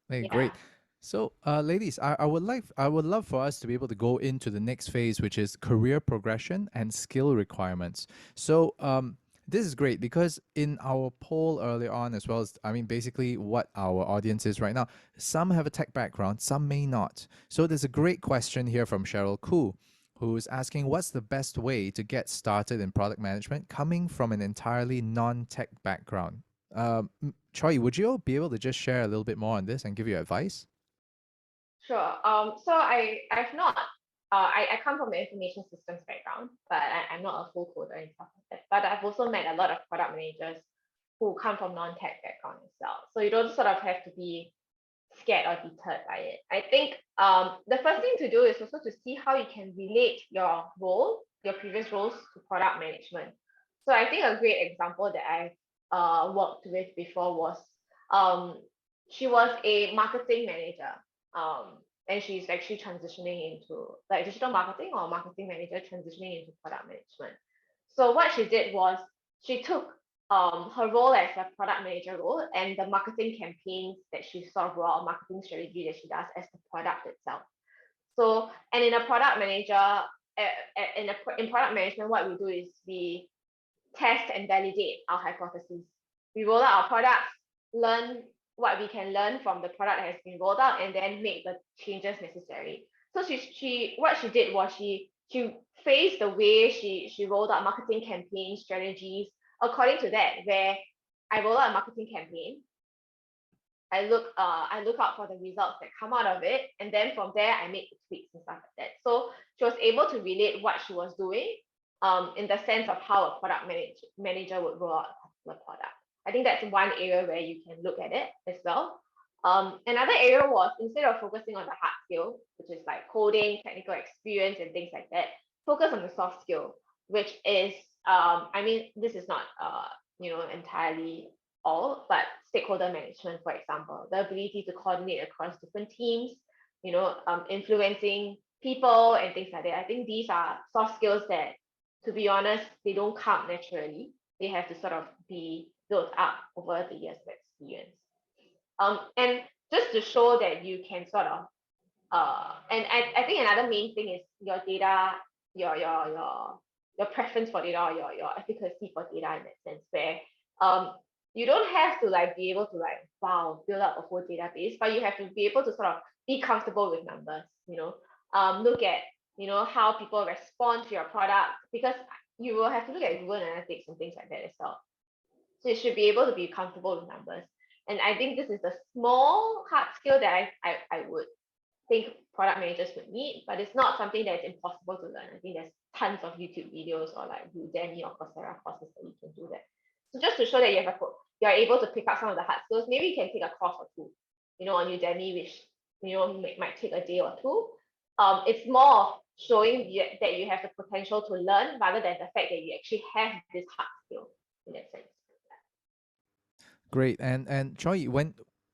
Hey,
Yeah.
great. So, ladies, I would love for us to be able to go into the next phase, which is career progression and skill requirements. So, this is great because in our poll earlier on, as well as, I mean, basically what our audience is right now, some have a tech background, some may not. So, there's a great question here from Cheryl Koo, who's asking, what's the best way to get started in product management coming from an entirely non-tech background? Choi, would you be able to just share a little bit more on this and give your advice?
Sure. So I've not I come from the information systems background, but I'm not a full coder and stuff like that. But I've also met a lot of product managers who come from non-tech background as well. So you don't sort of have to be scared or deterred by it. I think the first thing to do is also to see how you can relate your role, your previous roles, to product management. So I think a great example that I worked with before was um, she was a marketing manager, and she's actually transitioning into like digital marketing or marketing manager transitioning into product management. So what she did was she took her role as a product manager role and the marketing campaigns that she sort of raw marketing strategy that she does as the product itself. So, and in a product manager, in product management, what we do is we test and validate our hypotheses. We roll out our products, learn what we can learn from the product that has been rolled out, and then make the changes necessary. So she what she did was she phased the way she rolled out marketing campaign strategies according to that, where I roll out a marketing campaign, I look out for the results that come out of it, and then from there I make the tweaks and stuff like that. So she was able to relate what she was doing in the sense of how a product manager would roll out a particular product. I think that's one area where you can look at it as well. Another area was, instead of focusing on the hard skill, which is like coding, technical experience, and things like that, focus on the soft skill, which is I mean, this is not entirely all, but stakeholder management, for example, the ability to coordinate across different teams, influencing people and things like that. I think these are soft skills that, to be honest, they don't come naturally. They have to sort of be built up over the years of experience. And just to show that you can sort of, and I think another main thing is your data, your preference for data, or your efficacy for data, in that sense, where you don't have to like be able to like build up a whole database, but you have to be able to sort of be comfortable with numbers, look at how people respond to your product, because you will have to look at Google Analytics and things like that as well. So you should be able to be comfortable with numbers. And I think this is the small hard skill that I would think product managers would need, but it's not something that's impossible to learn. I think there's tons of YouTube videos or like Udemy or Coursera courses that you can do that. So just to show that you're able to pick up some of the hard skills, maybe you can take a course or two, on Udemy, which might take a day or two. It's more of showing that you have the potential to learn rather than the fact that you actually have this hard skill in that sense.
Great. And Choi,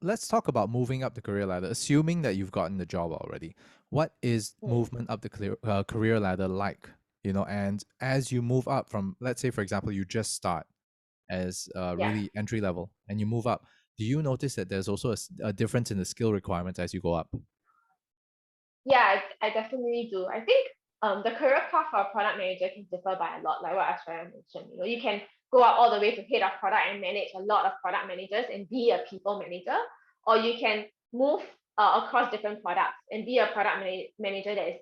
let's talk about moving up the career ladder, assuming that you've gotten the job already. What is movement up the career ladder like? And as you move up from, let's say, for example, you just start as really entry level and you move up, do you notice that there's also a difference in the skill requirements as you go up?
Yeah, I definitely do. I think the career path for a product manager can differ by a lot, like what Aishwarya mentioned. You can go up all the way to head of product and manage a lot of product managers and be a people manager, or you can move across different products and be a product manager that is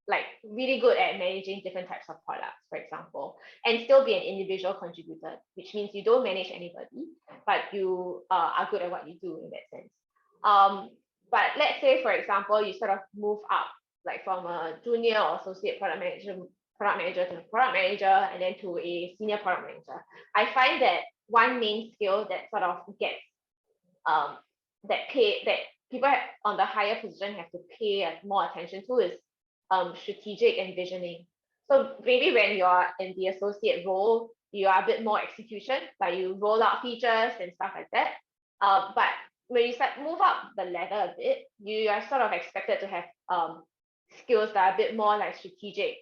like really good at managing different types of products, for example, and still be an individual contributor, which means you don't manage anybody, but you are good at what you do in that sense. But let's say, for example, you sort of move up, like from a junior or associate product manager to a product manager, and then to a senior product manager. I find that one main skill that sort of gets that people on the higher position have to pay more attention to is strategic and visioning. So maybe when you're in the associate role, you are a bit more execution, like you roll out features and stuff like that. But when you start move up the ladder a bit, you are sort of expected to have skills that are a bit more like strategic.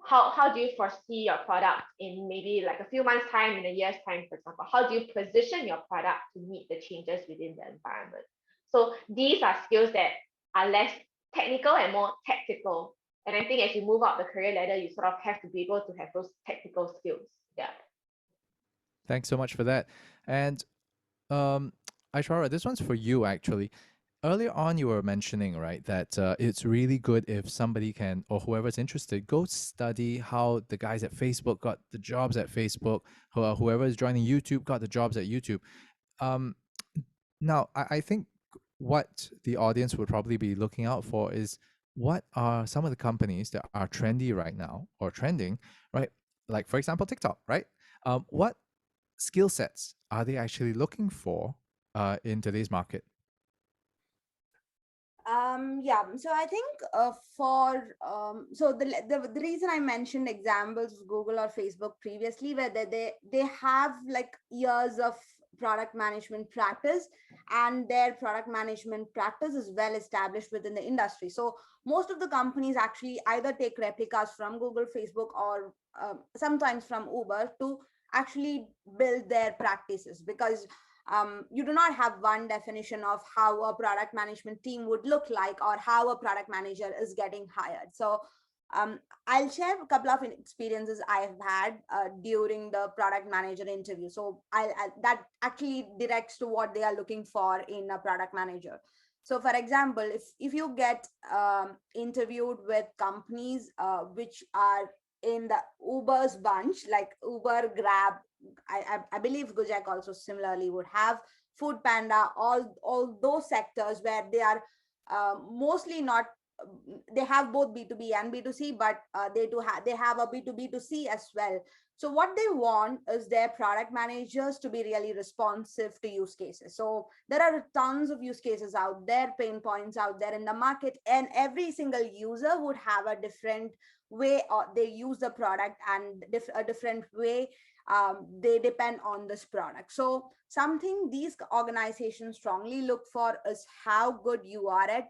How do you foresee your product in maybe like a few months time, in a year's time, for example? How do you position your product to meet the changes within the environment? So these are skills that are less technical and more tactical. And I think as you move up the career ladder, you sort of have to be able to have those tactical skills. Yeah.
Thanks so much for that. And Aishwarya, this one's for you actually. Earlier on, you were mentioning, right, that it's really good if somebody can, or whoever's interested, go study how the guys at Facebook got the jobs at Facebook, whoever is joining YouTube got the jobs at YouTube. Now, I think what the audience would probably be looking out for is what are some of the companies that are trendy right now or trending, right? Like, for example, TikTok, right? What skill sets are they actually looking for in today's market?
Yeah, so I think so the reason I mentioned examples of Google or Facebook previously, where they have like years of product management practice, and their product management practice is well established within the industry. So most of the companies actually either take replicas from Google, Facebook, or sometimes from Uber to actually build their practices, because you do not have one definition of how a product management team would look like or how a product manager is getting hired. So I'll share a couple of experiences I've had during the product manager interview. So that actually directs to what they are looking for in a product manager. So for example, if you get interviewed with companies which are in the Uber's bunch, like Uber, Grab, I believe Gojek also similarly would have, Food Panda, all those sectors where they are mostly not, they have both B2B and B2C, but they have a B2B2C as well. So what they want is their product managers to be really responsive to use cases. So there are tons of use cases out there, pain points out there in the market, and every single user would have a different way they use the product, and a different way they depend on this product. So something these organizations strongly look for is how good you are at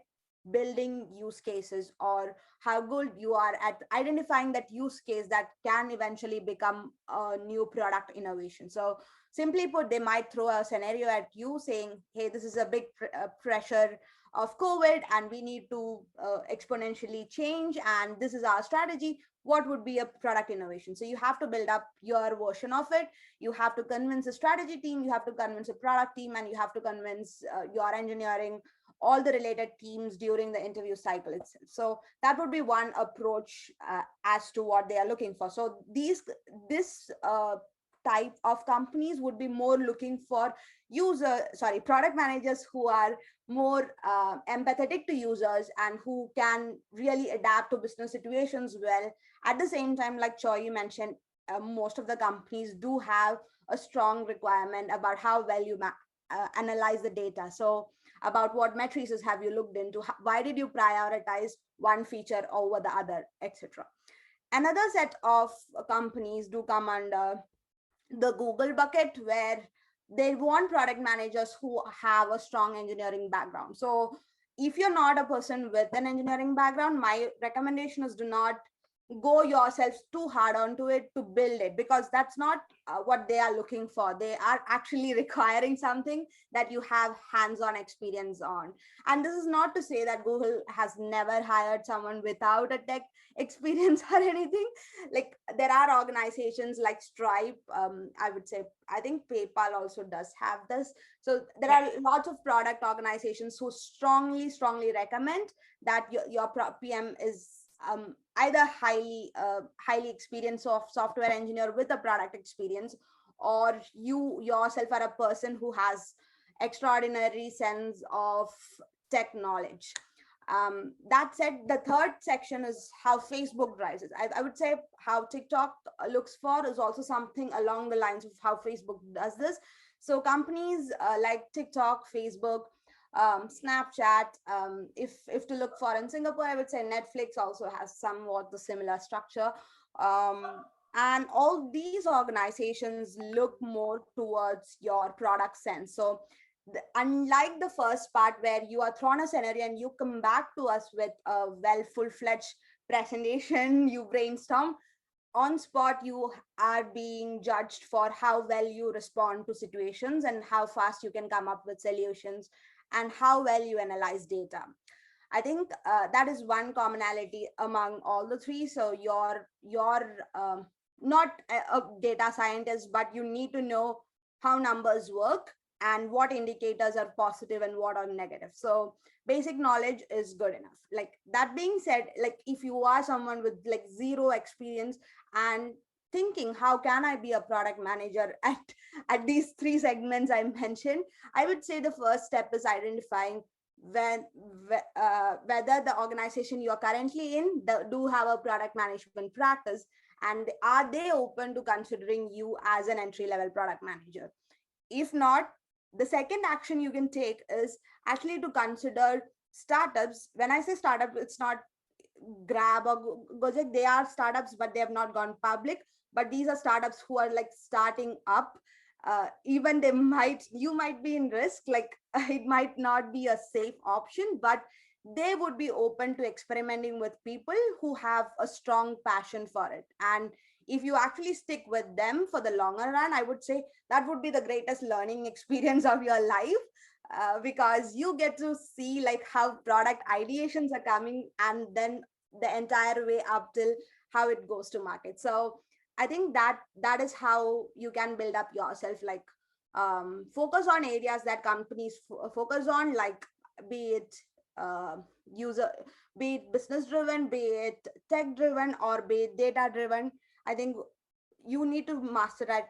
building use cases, or how good you are at identifying that use case that can eventually become a new product innovation. So simply put, they might throw a scenario at you saying, hey, this is a big pressure of COVID and we need to exponentially change, and this is our strategy. What would be a product innovation? So you have to build up your version of it. You have to convince a strategy team, you have to convince a product team, and you have to convince your engineering, all the related teams during the interview cycle itself. So that would be one approach as to what they are looking for. So this type of companies would be more looking for product managers who are more empathetic to users and who can really adapt to business situations well. At the same time, like Chor, you mentioned, most of the companies do have a strong requirement about how well you analyze the data. So about what metrics have you looked into, why did you prioritize one feature over the other, etc. Another set of companies do come under the Google bucket, where they want product managers who have a strong engineering background. So if you're not a person with an engineering background, my recommendation is do not go yourselves too hard onto it to build it, because that's not what they are looking for. They are actually requiring something that you have hands-on experience on. And this is not to say that Google has never hired someone without a tech experience or anything. Like, there are organizations like Stripe, I would say, I think PayPal also does have this. So there are lots of product organizations who strongly recommend that your PM is either highly experienced software engineer with a product experience, or you yourself are a person who has extraordinary sense of tech knowledge. That said, the third section is how Facebook drives it. I would say how TikTok looks for is also something along the lines of how Facebook does this. So companies like TikTok, Facebook, Snapchat, if to look for in Singapore, I would say Netflix also has somewhat the similar structure. And all these organizations look more towards your product sense. So unlike the first part where you are thrown a scenario and you come back to us with a full-fledged presentation, you brainstorm, on spot you are being judged for how well you respond to situations and how fast you can come up with solutions and how well you analyze data. I think that is one commonality among all the three. So you're not a data scientist, but you need to know how numbers work and what indicators are positive and what are negative. So basic knowledge is good enough. Like, that being said, like, if you are someone with like zero experience and thinking how can I be a product manager at these three segments I mentioned, I would say the first step is identifying whether the organization you're currently in do have a product management practice, and are they open to considering you as an entry level product manager. If not, the second action you can take is actually to consider startups. When I say startup, it's not Grab or Gojek. They are startups, but they have not gone public. But these are startups who are like starting up. Even you might be in risk. Like, it might not be a safe option, but they would be open to experimenting with people who have a strong passion for it. And if you actually stick with them for the longer run, I would say that would be the greatest learning experience of your life, because you get to see like how product ideations are coming and then the entire way up till how it goes to market. So I think that is how you can build up yourself. Like, focus on areas that companies focus on, like, be it user, be it business driven, be it tech driven, or be it data driven. I think you need to master at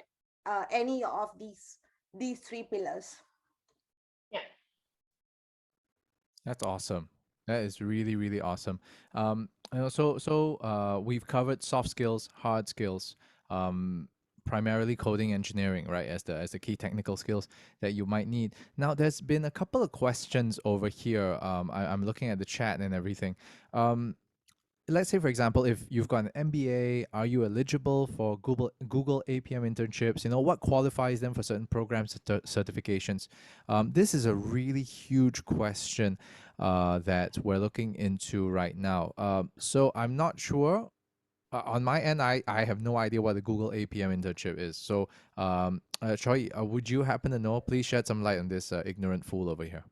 any of these three pillars.
Yeah.
That's awesome. That is really, really awesome. So we've covered soft skills, hard skills, primarily coding engineering, right, as the key technical skills that you might need. Now, there's been a couple of questions over here. I'm looking at the chat and everything. Let's say, for example, if you've got an MBA, are you eligible for Google APM internships? You know, what qualifies them for certain programs, certifications? This is a really huge question that we're looking into right now. So I'm not sure. On my end, I have no idea what the Google APM internship is. So, Choi, would you happen to know? Please shed some light on this ignorant fool over here.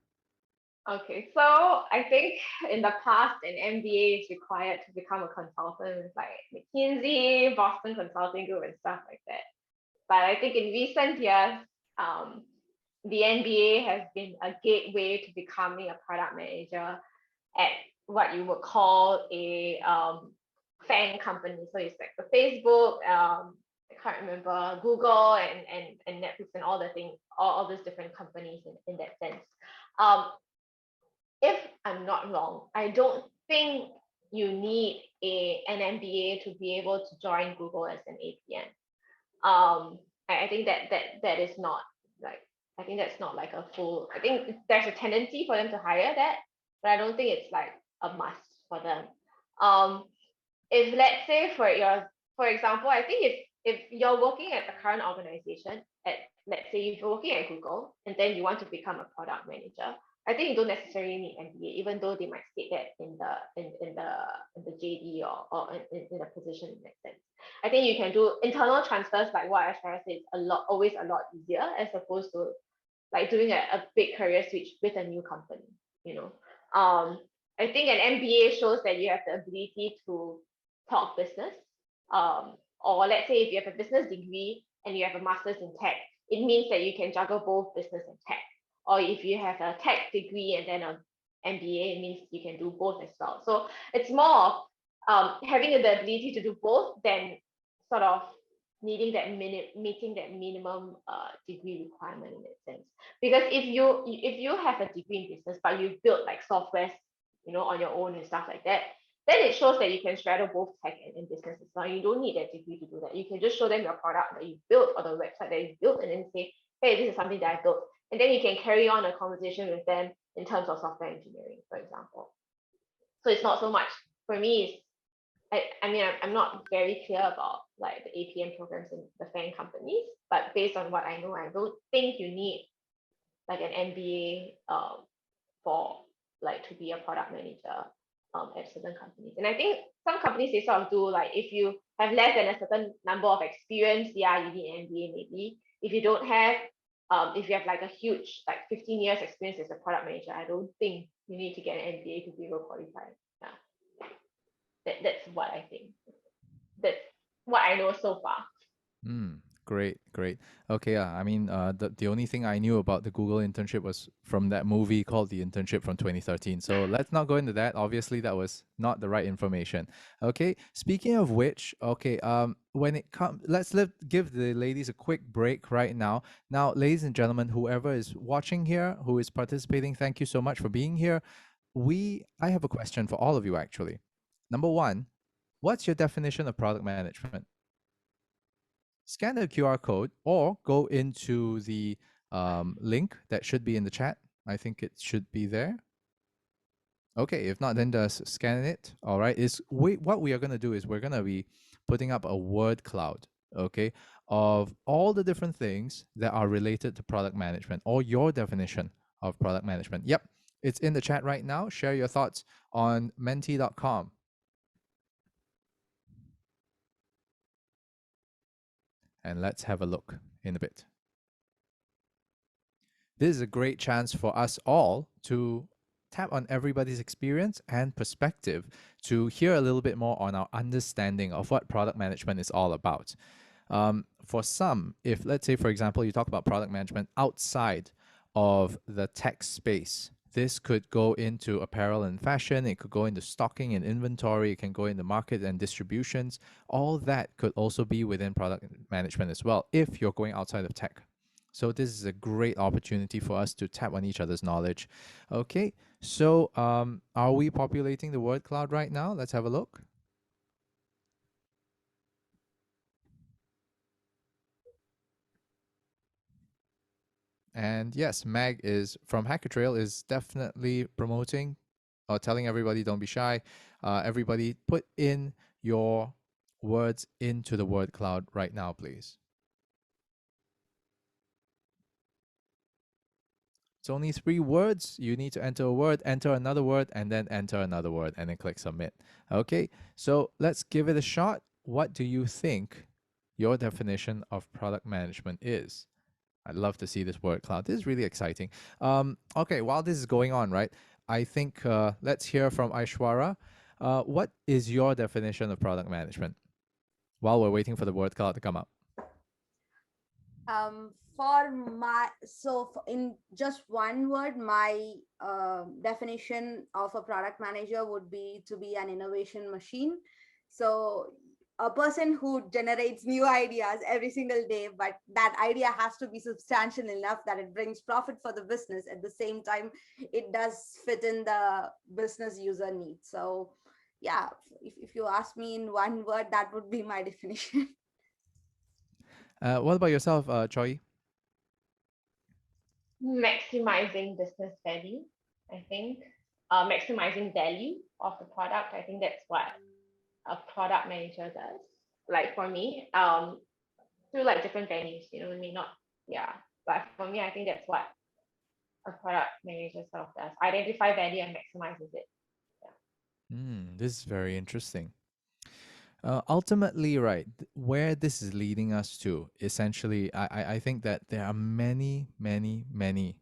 Okay, so I think in the past, an MBA is required to become a consultant with like McKinsey, Boston Consulting Group, and stuff like that. But I think in recent years, the MBA has been a gateway to becoming a product manager at what you would call a fan company. So it's like the Facebook, I can't remember, Google and Netflix and all the things, all these different companies in that sense. If I'm not wrong, I don't think you need an MBA to be able to join Google as an APM. I think that is not like, I think that's not like a full, I think there's a tendency for them to hire that, but I don't think it's like a must for them. If let's say for example, I think if you're working at the current organization, let's say if you're working at Google and then you want to become a product manager, I think you don't necessarily need MBA, even though they might state that in the JD or in the position in that sense. I think you can do internal transfers like what Aishwarya says always a lot easier as opposed to like doing a big career switch with a new company, you know. I think an MBA shows that you have the ability to talk business. Or let's say if you have a business degree and you have a master's in tech, it means that you can juggle both business and tech. Or if you have a tech degree and then an MBA, it means you can do both as well. So it's more of having the ability to do both than sort of needing that meeting that minimum degree requirement in that sense. Because if you have a degree in business but you build like softwares, you know, on your own and stuff like that, then it shows that you can straddle both tech and business as well. You don't need that degree to do that. You can just show them your product that you built or the website that you built and then say, hey, this is something that I built. And then you can carry on a conversation with them in terms of software engineering, for example. So it's not so much, for me, I mean, I'm not very clear about like the APM programs in the FANG companies, but based on what I know, I don't think you need like an MBA for like to be a product manager at certain companies. And I think some companies, they sort of do like, if you have less than a certain number of experience, yeah, you need an MBA maybe. If you don't have, if you have like a huge, like 15 years experience as a product manager, I don't think you need to get an MBA to be able to qualify. Yeah. That's what I think. That's what I know so far.
Great. Okay, I mean, the only thing I knew about the Google internship was from that movie called The Internship from 2013. So let's not go into that. Obviously, that was not the right information. Okay. Speaking of which, okay, when it comes, let's give the ladies a quick break right now. Now, ladies and gentlemen, whoever is watching here, who is participating, thank you so much for being here. I have a question for all of you actually. Number one, what's your definition of product management? Scan the QR code or go into the link that should be in the chat. I think it should be there. Okay, if not, then just scan it. All right. What we are going to do is we're going to be putting up a word cloud, okay, of all the different things that are related to product management or your definition of product management. Yep, it's in the chat right now. Share your thoughts on menti.com. And let's have a look in a bit. This is a great chance for us all to tap on everybody's experience and perspective to hear a little bit more on our understanding of what product management is all about. For some, if let's say, for example, you talk about product management outside of the tech space, this could go into apparel and fashion, it could go into stocking and inventory, it can go into market and distributions. All that could also be within product management as well, if you're going outside of tech. So this is a great opportunity for us to tap on each other's knowledge. Okay, so are we populating the word cloud right now? Let's have a look. And yes, Mag is from HackerTrail is definitely promoting or telling everybody don't be shy. Everybody put in your words into the word cloud right now, please. It's only 3 words. You need to enter a word, enter another word, and then enter another word, and then click submit. Okay, so let's give it a shot. What do you think your definition of product management is? I'd love to see this word cloud. This is really exciting. Okay, while this is going on, right, I think let's hear from Aishwarya. What is your definition of product management while we're waiting for the word cloud to come up?
In just one word, my definition of a product manager would be to be an innovation machine. So a person who generates new ideas every single day, but that idea has to be substantial enough that it brings profit for the business. At the same time, it does fit in the business user needs. So yeah, if you ask me in one word, that would be my definition.
What about yourself, Choi?
Maximizing business value, I think. Maximizing value of the product. I think that's what a product manager does. Like for me, through like different venues, you know what I mean? Not, yeah. But for me, I think that's what a product manager sort of does. Identify value and maximizes it.
This is very interesting. Ultimately, right, where this is leading us to, essentially, I think that there are many, many, many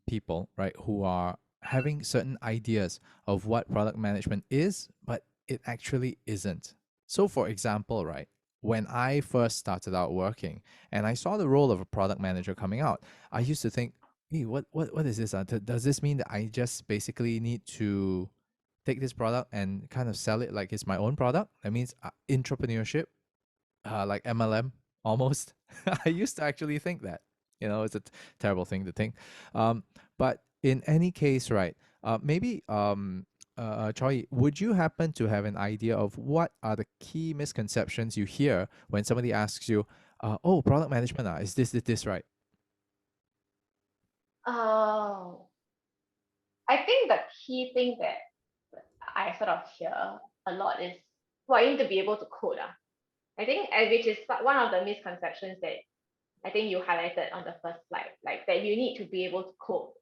people, right, who are having certain ideas of what product management is, but it actually isn't. So, for example, right, when I first started out working and I saw the role of a product manager coming out, I used to think, hey, what is this? Does this mean that I just basically need to take this product and kind of sell it like it's my own product? That means entrepreneurship, like MLM almost. I used to actually think that. It's a terrible thing to think. But in any case, right, maybe, Choi, would you happen to have an idea of what are the key misconceptions you hear when somebody asks you, oh, product management, is this right?
Oh, I think the key thing that I sort of hear a lot is, well, you need to be able to code. I think, which is one of the misconceptions that I think you highlighted on the first slide, like that you need to be able to code.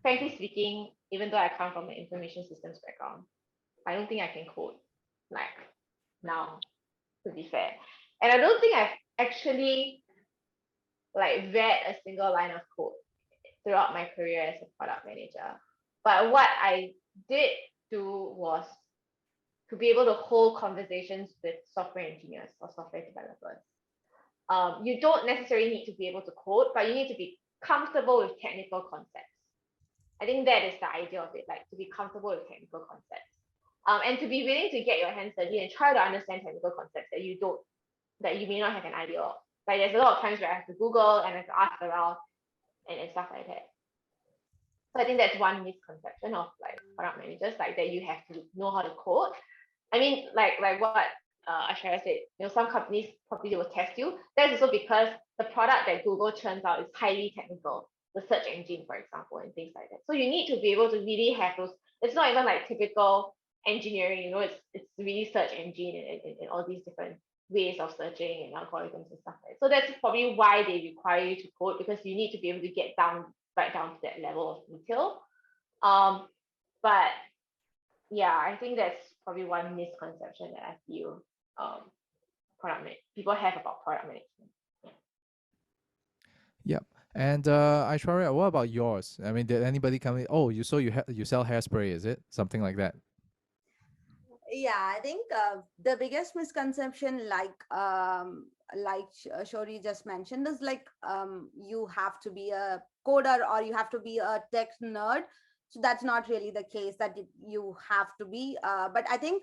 Frankly speaking, even though I come from an information systems background, I don't think I can code like now, to be fair. And I don't think I've actually like read a single line of code throughout my career as a product manager. But what I did do was to be able to hold conversations with software engineers or software developers. You don't necessarily need to be able to code, but you need to be comfortable with technical concepts. I think that is the idea of it, like to be comfortable with technical concepts. And to be willing to get your hands dirty and try to understand technical concepts that you may not have an idea of. Like there's a lot of times where I have to Google and I have to ask around and stuff like that. So I think that's one misconception of like product managers, like that you have to know how to code. I mean, like what Aishwarya said, some companies probably will test you. That's also because the product that Google churns out is highly technical, the search engine, for example, and things like that. So you need to be able to really have those. It's not even like typical engineering, it's really search engine and all these different ways of searching and algorithms and stuff like that. So that's probably why they require you to code, because you need to be able to get right down to that level of detail. But yeah, I think that's probably one misconception that I feel people have about product management.
Yep. And Aishwarya, what about yours? I mean, did anybody come in? Oh, you sell hairspray, is it? Something like that.
Yeah, I think the biggest misconception, like Shori just mentioned, is like you have to be a coder or you have to be a tech nerd. So that's not really the case that you have to be. But I think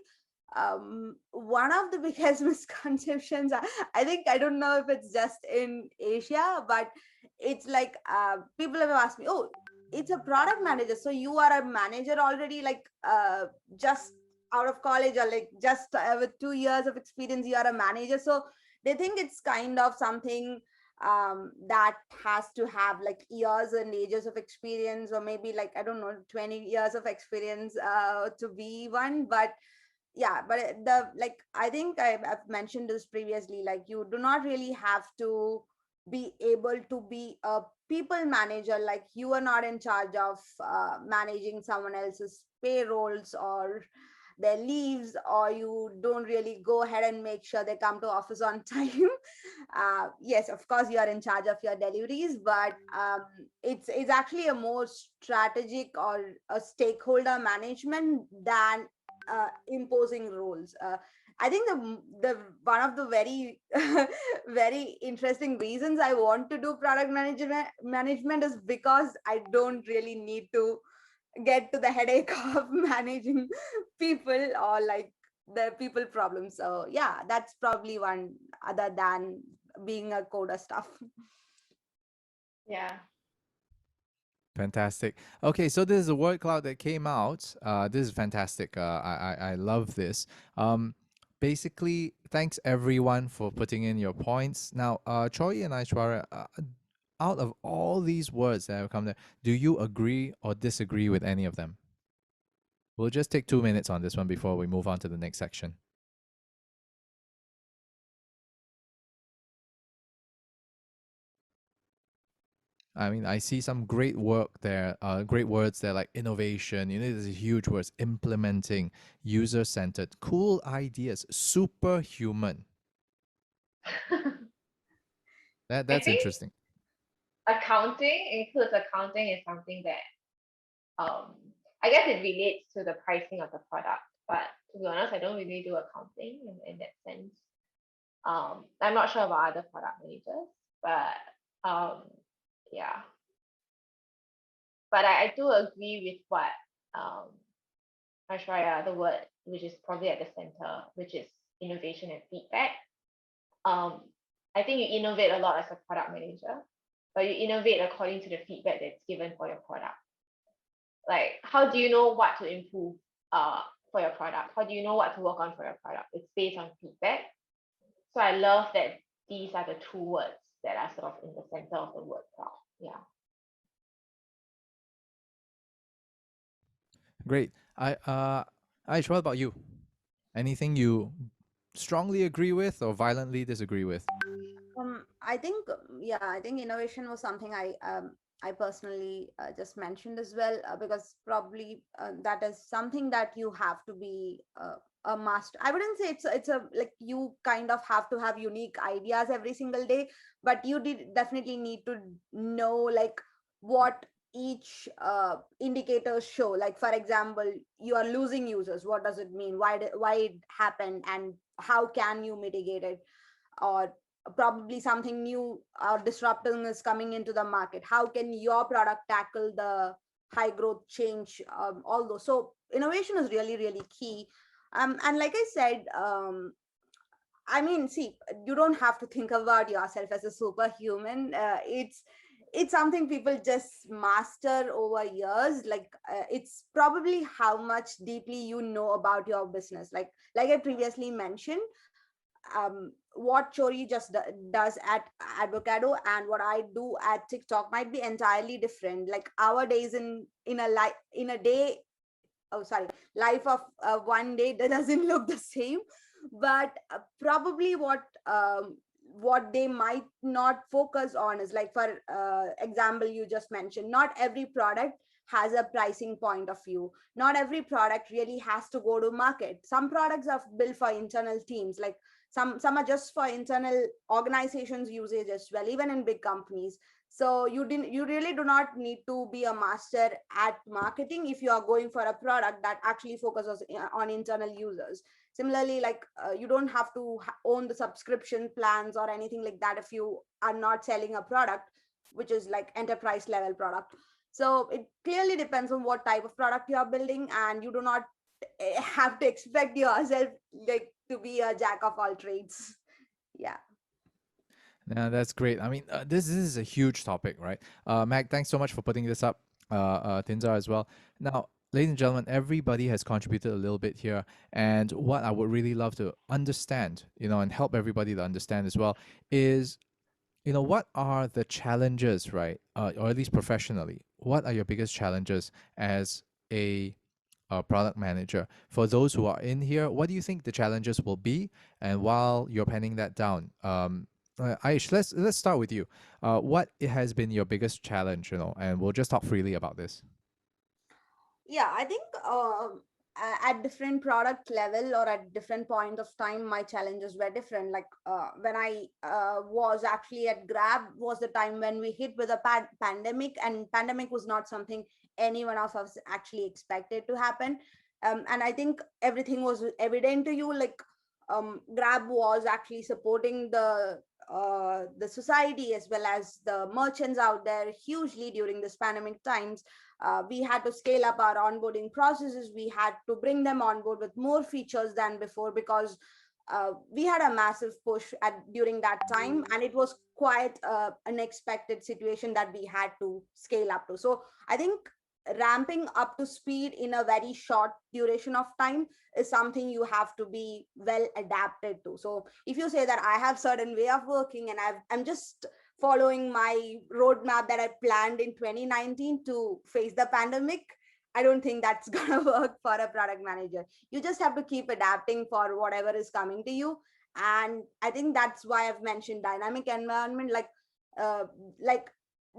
one of the biggest misconceptions, I think, I don't know if it's just in Asia, but it's like people have asked me, oh, it's a product manager, so you are a manager already, like just out of college, or like just with 2 years of experience you are a manager. So they think it's kind of something that has to have like years and ages of experience, or maybe like, I don't know, 20 years of experience to be one. But yeah, but I think I've mentioned this previously, like you do not really have to be able to be a people manager. Like you are not in charge of managing someone else's payrolls or their leaves, or you don't really go ahead and make sure they come to office on time. Yes, of course you are in charge of your deliveries, but it's actually a more strategic or a stakeholder management than imposing rules. I think the one of the very very interesting reasons I want to do product management is because I don't really need to get to the headache of managing people or like the people problems. So yeah, that's probably one, other than being a coder stuff.
Yeah.
Fantastic. Okay, so this is a word cloud that came out. This is fantastic. I love this. Basically, thanks everyone for putting in your points. Now, Choi and Aishwarya, out of all these words that have come there, do you agree or disagree with any of them? We'll just take 2 minutes on this one before we move on to the next section. I mean, I see some great work there, great words there like innovation. There's huge words, implementing, user centered, cool ideas, superhuman.
I
That's
think
interesting.
accounting includes accounting is something that um I guess it relates to the pricing of the product. But to be honest, I don't really do accounting in that sense. I'm not sure about other product managers, but um yeah. But I do agree with what um Aishwarya, the word which is probably at the center, which is innovation and feedback. Um, I think you innovate a lot as a product manager, but you innovate according to the feedback that's given for your product. Like, how do you know what to improve for your product? How do you know what to work on for your product? It's based on feedback. So I love that these are the two words that are sort of in the center of the word cloud. Yeah.
Great. Aish, what about you? Anything you strongly agree with or violently disagree with?
I think, yeah, I think innovation was something I personally just mentioned as well, because probably that is something that you have to be a master. I wouldn't say it's a like you kind of have to have unique ideas every single day, but you did definitely need to know like what each indicators show. Like for example, you are losing users. What does it mean? Why it happened, and how can you mitigate it? Or probably something new or disrupting is coming into the market. How can your product tackle the high growth change? All those. So innovation is really really key. And like I said, I mean, see, you don't have to think about yourself as a superhuman. It's something people just master over years. Like it's probably how much deeply you know about your business. Like I previously mentioned, what Chori just does at Advocado and what I do at TikTok might be entirely different. Like our days in a in a day, oh sorry, life of one day that doesn't look the same. But probably what they might not focus on is, like for example you just mentioned, not every product has a pricing point of view. Not every product really has to go to market. Some products are built for internal teams, like some are just for internal organizations usage as well, even in big companies. So you really do not need to be a master at marketing if you are going for a product that actually focuses on internal users. Similarly, like you don't have to own the subscription plans or anything like that if you are not selling a product which is like enterprise level product. So it clearly depends on what type of product you are building, and you do not have to expect yourself like to be a jack of all trades. Yeah.
Yeah, that's great. I mean, this is a huge topic, right? Mac, thanks so much for putting this up. Tinza as well. Now, ladies and gentlemen, everybody has contributed a little bit here, and what I would really love to understand, and help everybody to understand as well, is what are the challenges, right? Or at least professionally, what are your biggest challenges as a product manager? For those who are in here, what do you think the challenges will be? And while you're penning that down, Aish, let's start with you. What has been your biggest challenge? And we'll just talk freely about this.
Yeah, I think at different product level or at different point of time, my challenges were different. Like when I was actually at Grab was the time when we hit with a pandemic, and pandemic was not something any one of us actually expected to happen. And I think everything was evident to you. Like Grab was actually supporting the society as well as the merchants out there hugely during this pandemic times. We had to scale up our onboarding processes. We had to bring them on board with more features than before, because we had a massive push during that time, and it was quite an unexpected situation that we had to scale up to. So I think ramping up to speed in a very short duration of time is something you have to be well adapted to. So if you say that I have certain way of working and I'm just following my roadmap that I planned in 2019 to face the pandemic, I don't think that's gonna work for a product manager. You just have to keep adapting for whatever is coming to you. And I think that's why I've mentioned dynamic environment. Uh, like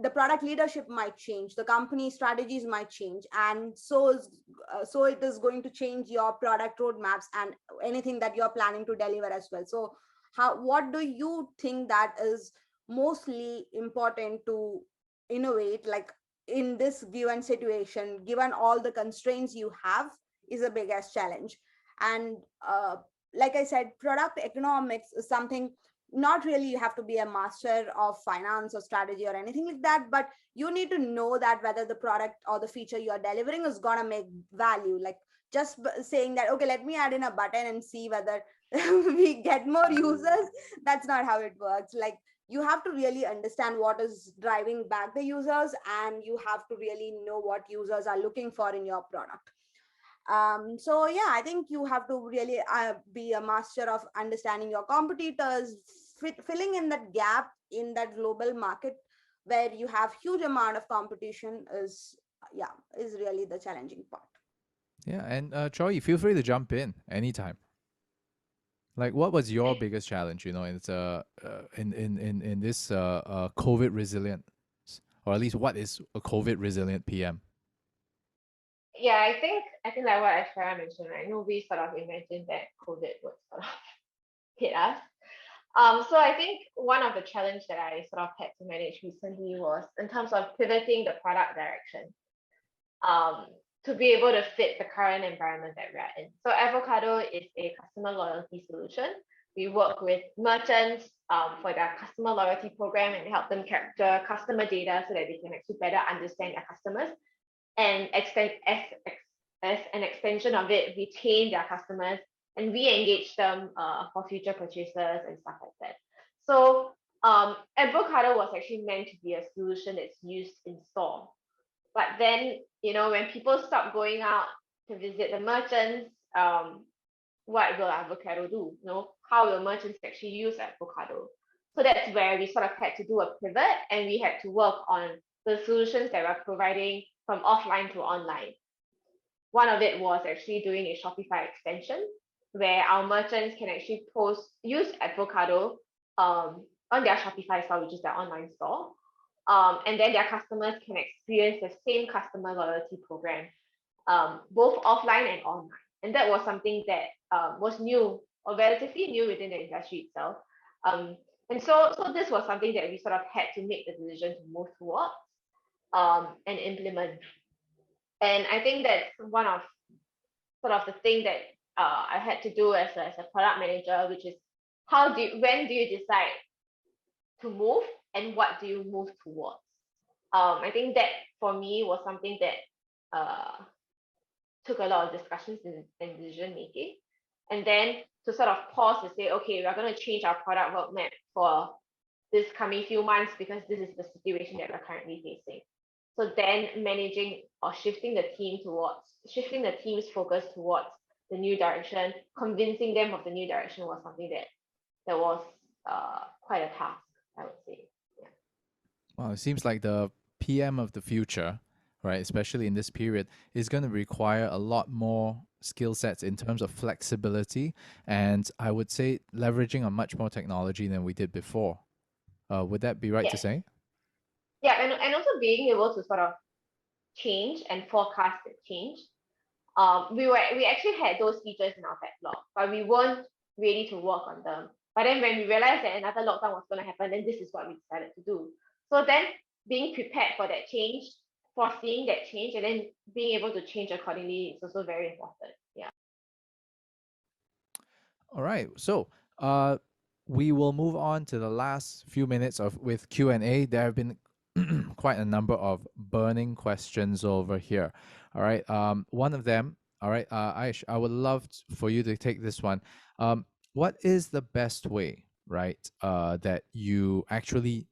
the product leadership might change, the company strategies might change, and so it is going to change your product roadmaps and anything that you're planning to deliver as well. So what do you think that is mostly important to innovate, like in this given situation, given all the constraints you have, is the biggest challenge? And like I said, product economics is something, not really you have to be a master of finance or strategy or anything like that, but you need to know that whether the product or the feature you are delivering is going to make value. Like just saying that, okay, let me add in a button and see whether we get more users, that's not how it works. Like you have to really understand what is driving back the users, and you have to really know what users are looking for in your product. So yeah, I think you have to really be a master of understanding your competitors, filling in that gap in that global market where you have huge amount of competition is, yeah, is really the challenging part.
Yeah, and Choi, feel free to jump in anytime. Like, what was your biggest challenge? You know, in this COVID resilience, or at least what is a COVID resilient PM?
Yeah, I think like what Aishwarya mentioned, right? Nobody sort of imagined that COVID would sort of hit us. So I think one of the challenge that I sort of had to manage recently was in terms of pivoting the product direction, to be able to fit the current environment that we're in. So Avocado is a customer loyalty solution. We work with merchants for their customer loyalty program and help them capture customer data so that they can actually better understand their customers, and as an extension of it, retain their customers and re-engage them for future purchases and stuff like that. So Avocado was actually meant to be a solution that's used in store. But then, when people stop going out to visit the merchants, what will Avocado do? How will merchants actually use Avocado? So that's where we sort of had to do a pivot, and we had to work on the solutions that we're providing from offline to online. One of it was actually doing a Shopify extension where our merchants can actually use Avocado on their Shopify store, which is their online store. And then their customers can experience the same customer loyalty program, both offline and online. And that was something that was new, or relatively new within the industry itself. And so this was something that we sort of had to make the decision to move towards and implement. And I think that's one of sort of the thing that I had to do as a product manager, which is when do you decide to move, and what do you move towards? I think that for me was something that took a lot of discussions and decision making. And then to sort of pause to say, okay, we're going to change our product roadmap for this coming few months because this is the situation that we're currently facing. So then managing or shifting the team's focus towards the new direction, convincing them of the new direction was something that was quite a task, I would say. Yeah.
Well, it seems like the PM of the future, right, especially in this period, is going to require a lot more skill sets in terms of flexibility, and I would say leveraging on much more technology than we did before. Would that be right to say?
Yeah, and also being able to sort of change and forecast the change. We actually had those features in our backlog, but we weren't ready to work on them. But then when we realized that another lockdown was going to happen, then this is what we decided to do. So then being prepared for that change, foreseeing that change, and then being able to change accordingly is also very important. Yeah.
All right. So we will move on to the last few minutes with Q&A. There have been quite a number of burning questions over here. All right. One of them, all right, Aish, I would love for you to take this one. What is the best way, right, that you actually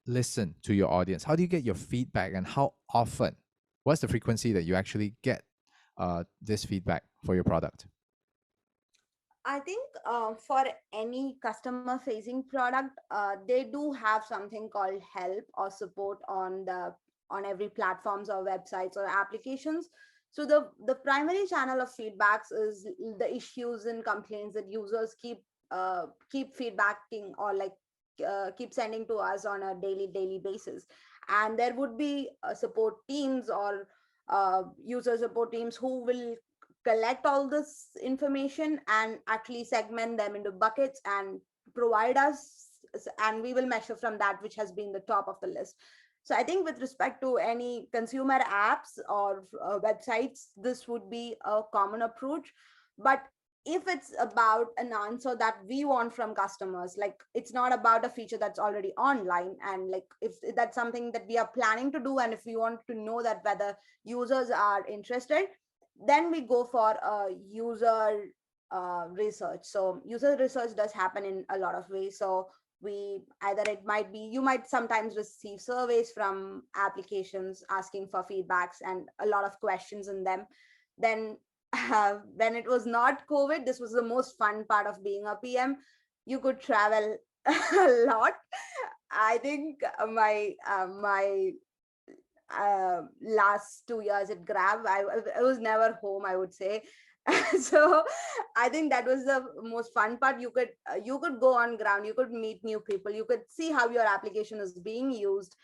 listen to your audience? How do you get your feedback, and how often? What's the frequency that you actually get this feedback for your product?
I think for any customer facing product, they do have something called help or support on every platforms or websites or applications. So the primary channel of feedbacks is the issues and complaints that users keep feedbacking, or like keep sending to us on a daily basis. and there would be support teams or user support teams who will collect all this information and actually segment them into buckets and provide us, and we will measure from that which has been the top of the list. So I think with respect to any consumer apps or websites, this would be a common approach. But if it's about an answer that we want from customers, like it's not about a feature that's already online, and like if that's something that we are planning to do, and if we want to know that whether users are interested, then we go for user research. So user research does happen in a lot of ways. So we either, it might be, you might sometimes receive surveys from applications asking for feedbacks and a lot of questions in them. Then when it was not COVID, this was the most fun part of being a PM. You could travel a lot. I think my last 2 years at Grab, I was never home, I would say. So I think that was the most fun part. You could go on ground, you could meet new people, you could see how your application is being used,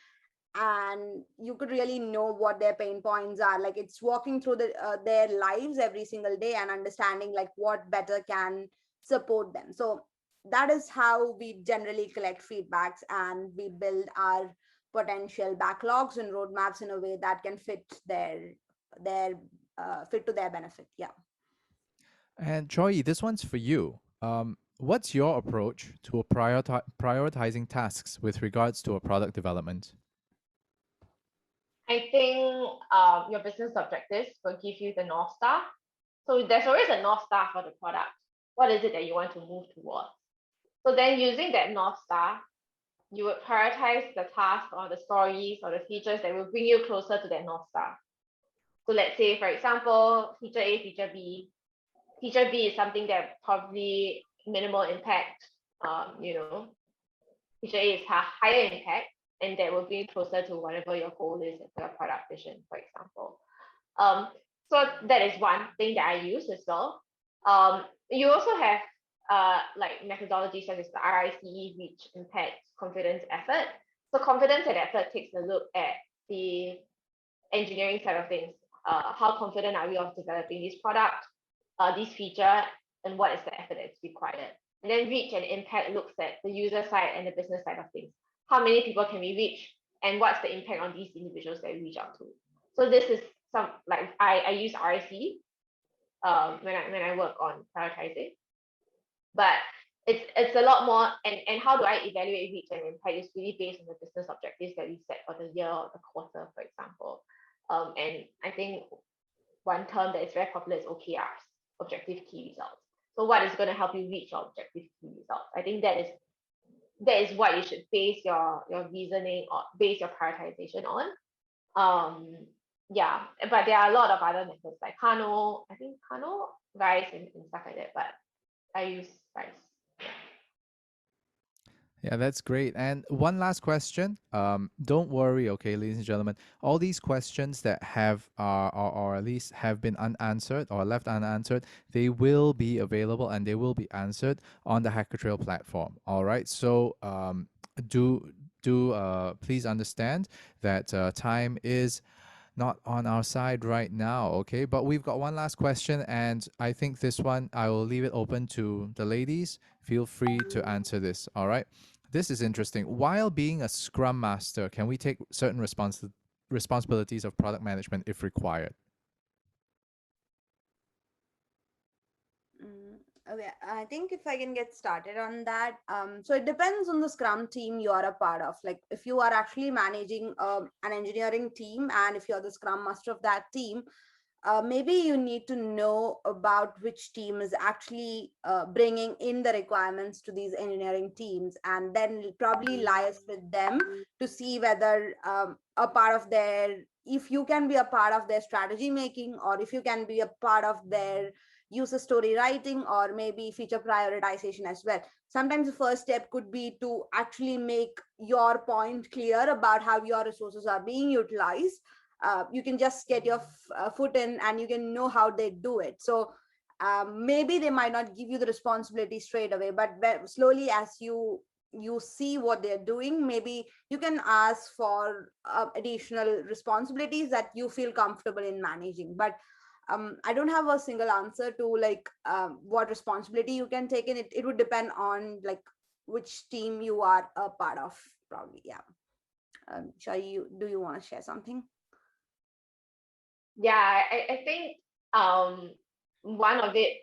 and you could really know what their pain points are. Like it's walking through their lives every single day and understanding like what better can support them. So that is how we generally collect feedbacks, and we build our potential backlogs and roadmaps in a way that can fit their fit to their benefit. Yeah.
And Choi, this one's for you. What's your approach to prioritizing tasks with regards to a product development?
I think your business objectives will give you the North Star. So there's always a North Star for the product. What is it that you want to move towards? So then using that North Star, you would prioritize the task or the stories or the features that will bring you closer to that North Star. So let's say, for example, feature A, feature B. Feature B is something that probably minimal impact. Feature A is higher impact, and that will bring you closer to whatever your goal is for your product vision, for example. So that is one thing that I use as well. You also have like methodologies such as the RICE, reach, impact, confidence, effort. So confidence and effort takes a look at the engineering side of things. How confident are we of developing this product, this feature, and what is the effort that's required? And then reach and impact looks at the user side and the business side of things. How many people can we reach, and what's the impact on these individuals that we reach out to? So this is some, like I use RIC when I work on prioritizing, but it's a lot more. And how do I evaluate reach and impact is really based on the business objectives that we set for the year or the quarter, for example. And I think one term that is very popular is OKRs, objective key results. So what is going to help you reach your objective key results? I think that is what you should base your reasoning or base your prioritization on. Yeah, but there are a lot of other methods like Kano, I think Kano, RICE, and stuff like that, but I use RICE.
Yeah, that's great. And one last question. Don't worry, okay, ladies and gentlemen. All these questions that have or at least have been unanswered or left unanswered, they will be available and they will be answered on the HackerTrail platform. All right. So do please understand that time is not on our side right now, okay? But we've got one last question, and I think this one I will leave it open to the ladies. Feel free to answer this. All right. This is interesting. While being a Scrum Master, can we take certain responsibilities of product management if required?
Okay, I think if I can get started on that, so it depends on the Scrum team you are a part of. Like if you are actually managing an engineering team, and if you're the Scrum Master of that team, maybe you need to know about which team is actually bringing in the requirements to these engineering teams, and then probably liaise with them to see whether a part of their, if you can be a part of their strategy making, or if you can be a part of their user story writing, or maybe feature prioritization as well. Sometimes the first step could be to actually make your point clear about how your resources are being utilized. You can just get your foot in and you can know how they do it. So maybe they might not give you the responsibility straight away, but slowly as you you see what they're doing, maybe you can ask for additional responsibilities that you feel comfortable in managing. But I don't have a single answer to like what responsibility you can take in. It would depend on like which team you are a part of, probably. Yeah. Shall you, do you want to share something?
Yeah, I think one of it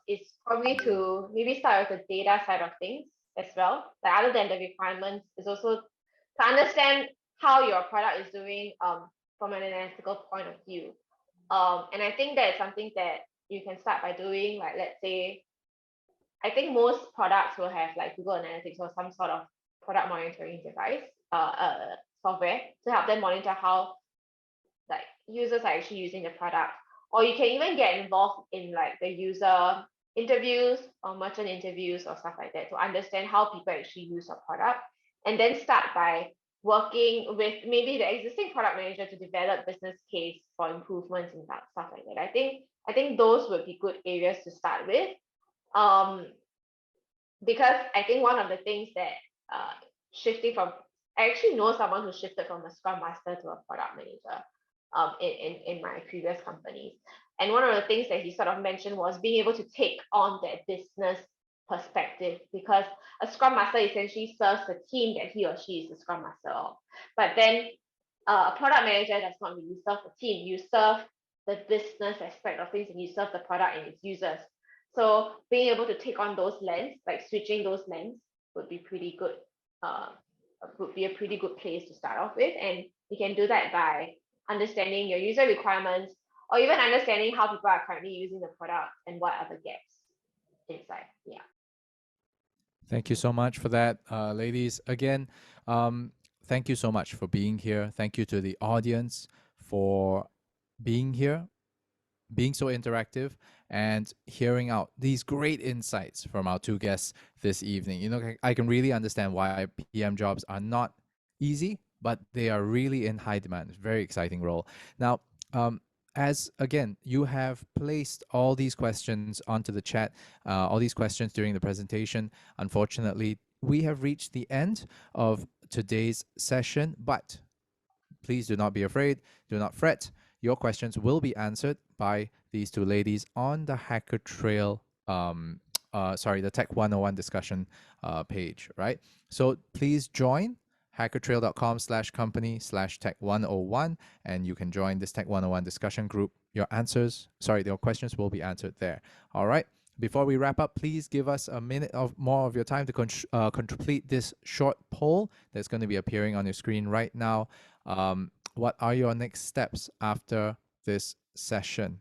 is probably to maybe start with the data side of things as well. Like other than the requirements, is also to understand how your product is doing from an analytical point of view. And I think that's something that you can start by doing. Like let's say, I think most products will have like Google Analytics or some sort of product monitoring device, software to help them monitor how like users are actually using the product. Or you can even get involved in like the user interviews or merchant interviews or stuff like that to understand how people actually use your product, and then start by working with maybe the existing product manager to develop business case for improvements and stuff like that. I think those would be good areas to start with. Um, because I think one of the things that shifting from, I actually know someone who shifted from a scrum master to a product manager in my previous companies. And one of the things that he sort of mentioned was being able to take on that business perspective, because a scrum master essentially serves the team that he or she is the scrum master of. But then a product manager does not really serve the team. You serve the business aspect of things and you serve the product and its users. So being able to take on those lens, like switching those lens, would be pretty good. Would be a pretty good place to start off with, and you can do that by understanding your user requirements, or even understanding how people are currently using the product and what are the gaps inside. Yeah.
Thank you so much for that, ladies. Again, thank you so much for being here. Thank you to the audience for being here, being so interactive, and hearing out these great insights from our two guests this evening. You know, I can really understand why PM jobs are not easy, but they are really in high demand. It's a very exciting role. Now, as again, you have placed all these questions onto the chat, all these questions during the presentation. Unfortunately, we have reached the end of today's session, but please do not be afraid, do not fret. Your questions will be answered by these two ladies on the HackerTrail, the Tech 101 discussion page, right? So please join hackertrail.com/company/tech101, and you can join this Tech 101 discussion group. Your questions will be answered there. All right. Before we wrap up, please give us a minute more of your time to complete this short poll that's going to be appearing on your screen right now. What are your next steps after this session?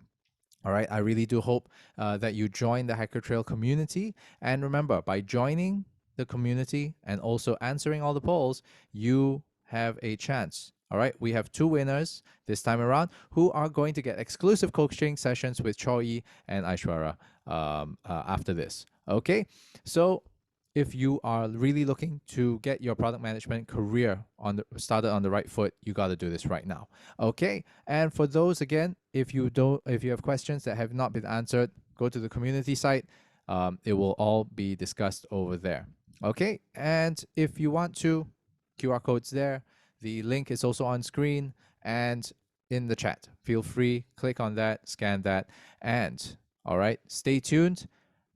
All right, I really do hope that you join the HackerTrail community. And remember, by joining the community and also answering all the polls, you have a chance. All right, we have two winners this time around who are going to get exclusive coaching sessions with Chor and Aishwarya after this. Okay, so if you are really looking to get your product management career started on the right foot, you got to do this right now. Okay, and for those, again, if you have questions that have not been answered, go to the community site. It will all be discussed over there. Okay, and if you want to, QR code's there. The link is also on screen and in the chat. Feel free, click on that, scan that, and all right, stay tuned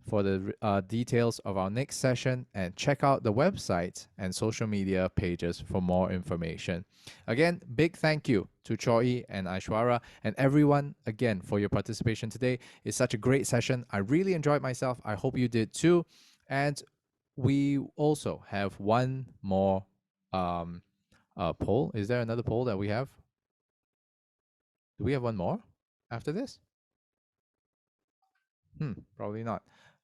for the details of our next session, and check out the website and social media pages for more information. Again, big thank you to Chor and Aishwarya and everyone again for your participation today. It's such a great session. I really enjoyed myself. I hope you did too. And we also have one more poll. Is there another poll that we have? Do we have one more after this? Probably not.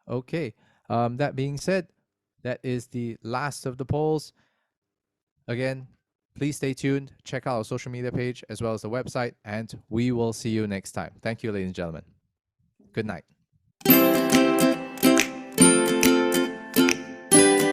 Okay. That being said, that is the last of the polls. Again, please stay tuned. Check out our social media page as well as the website, and we will see you next time. Thank you, ladies and gentlemen. Good night.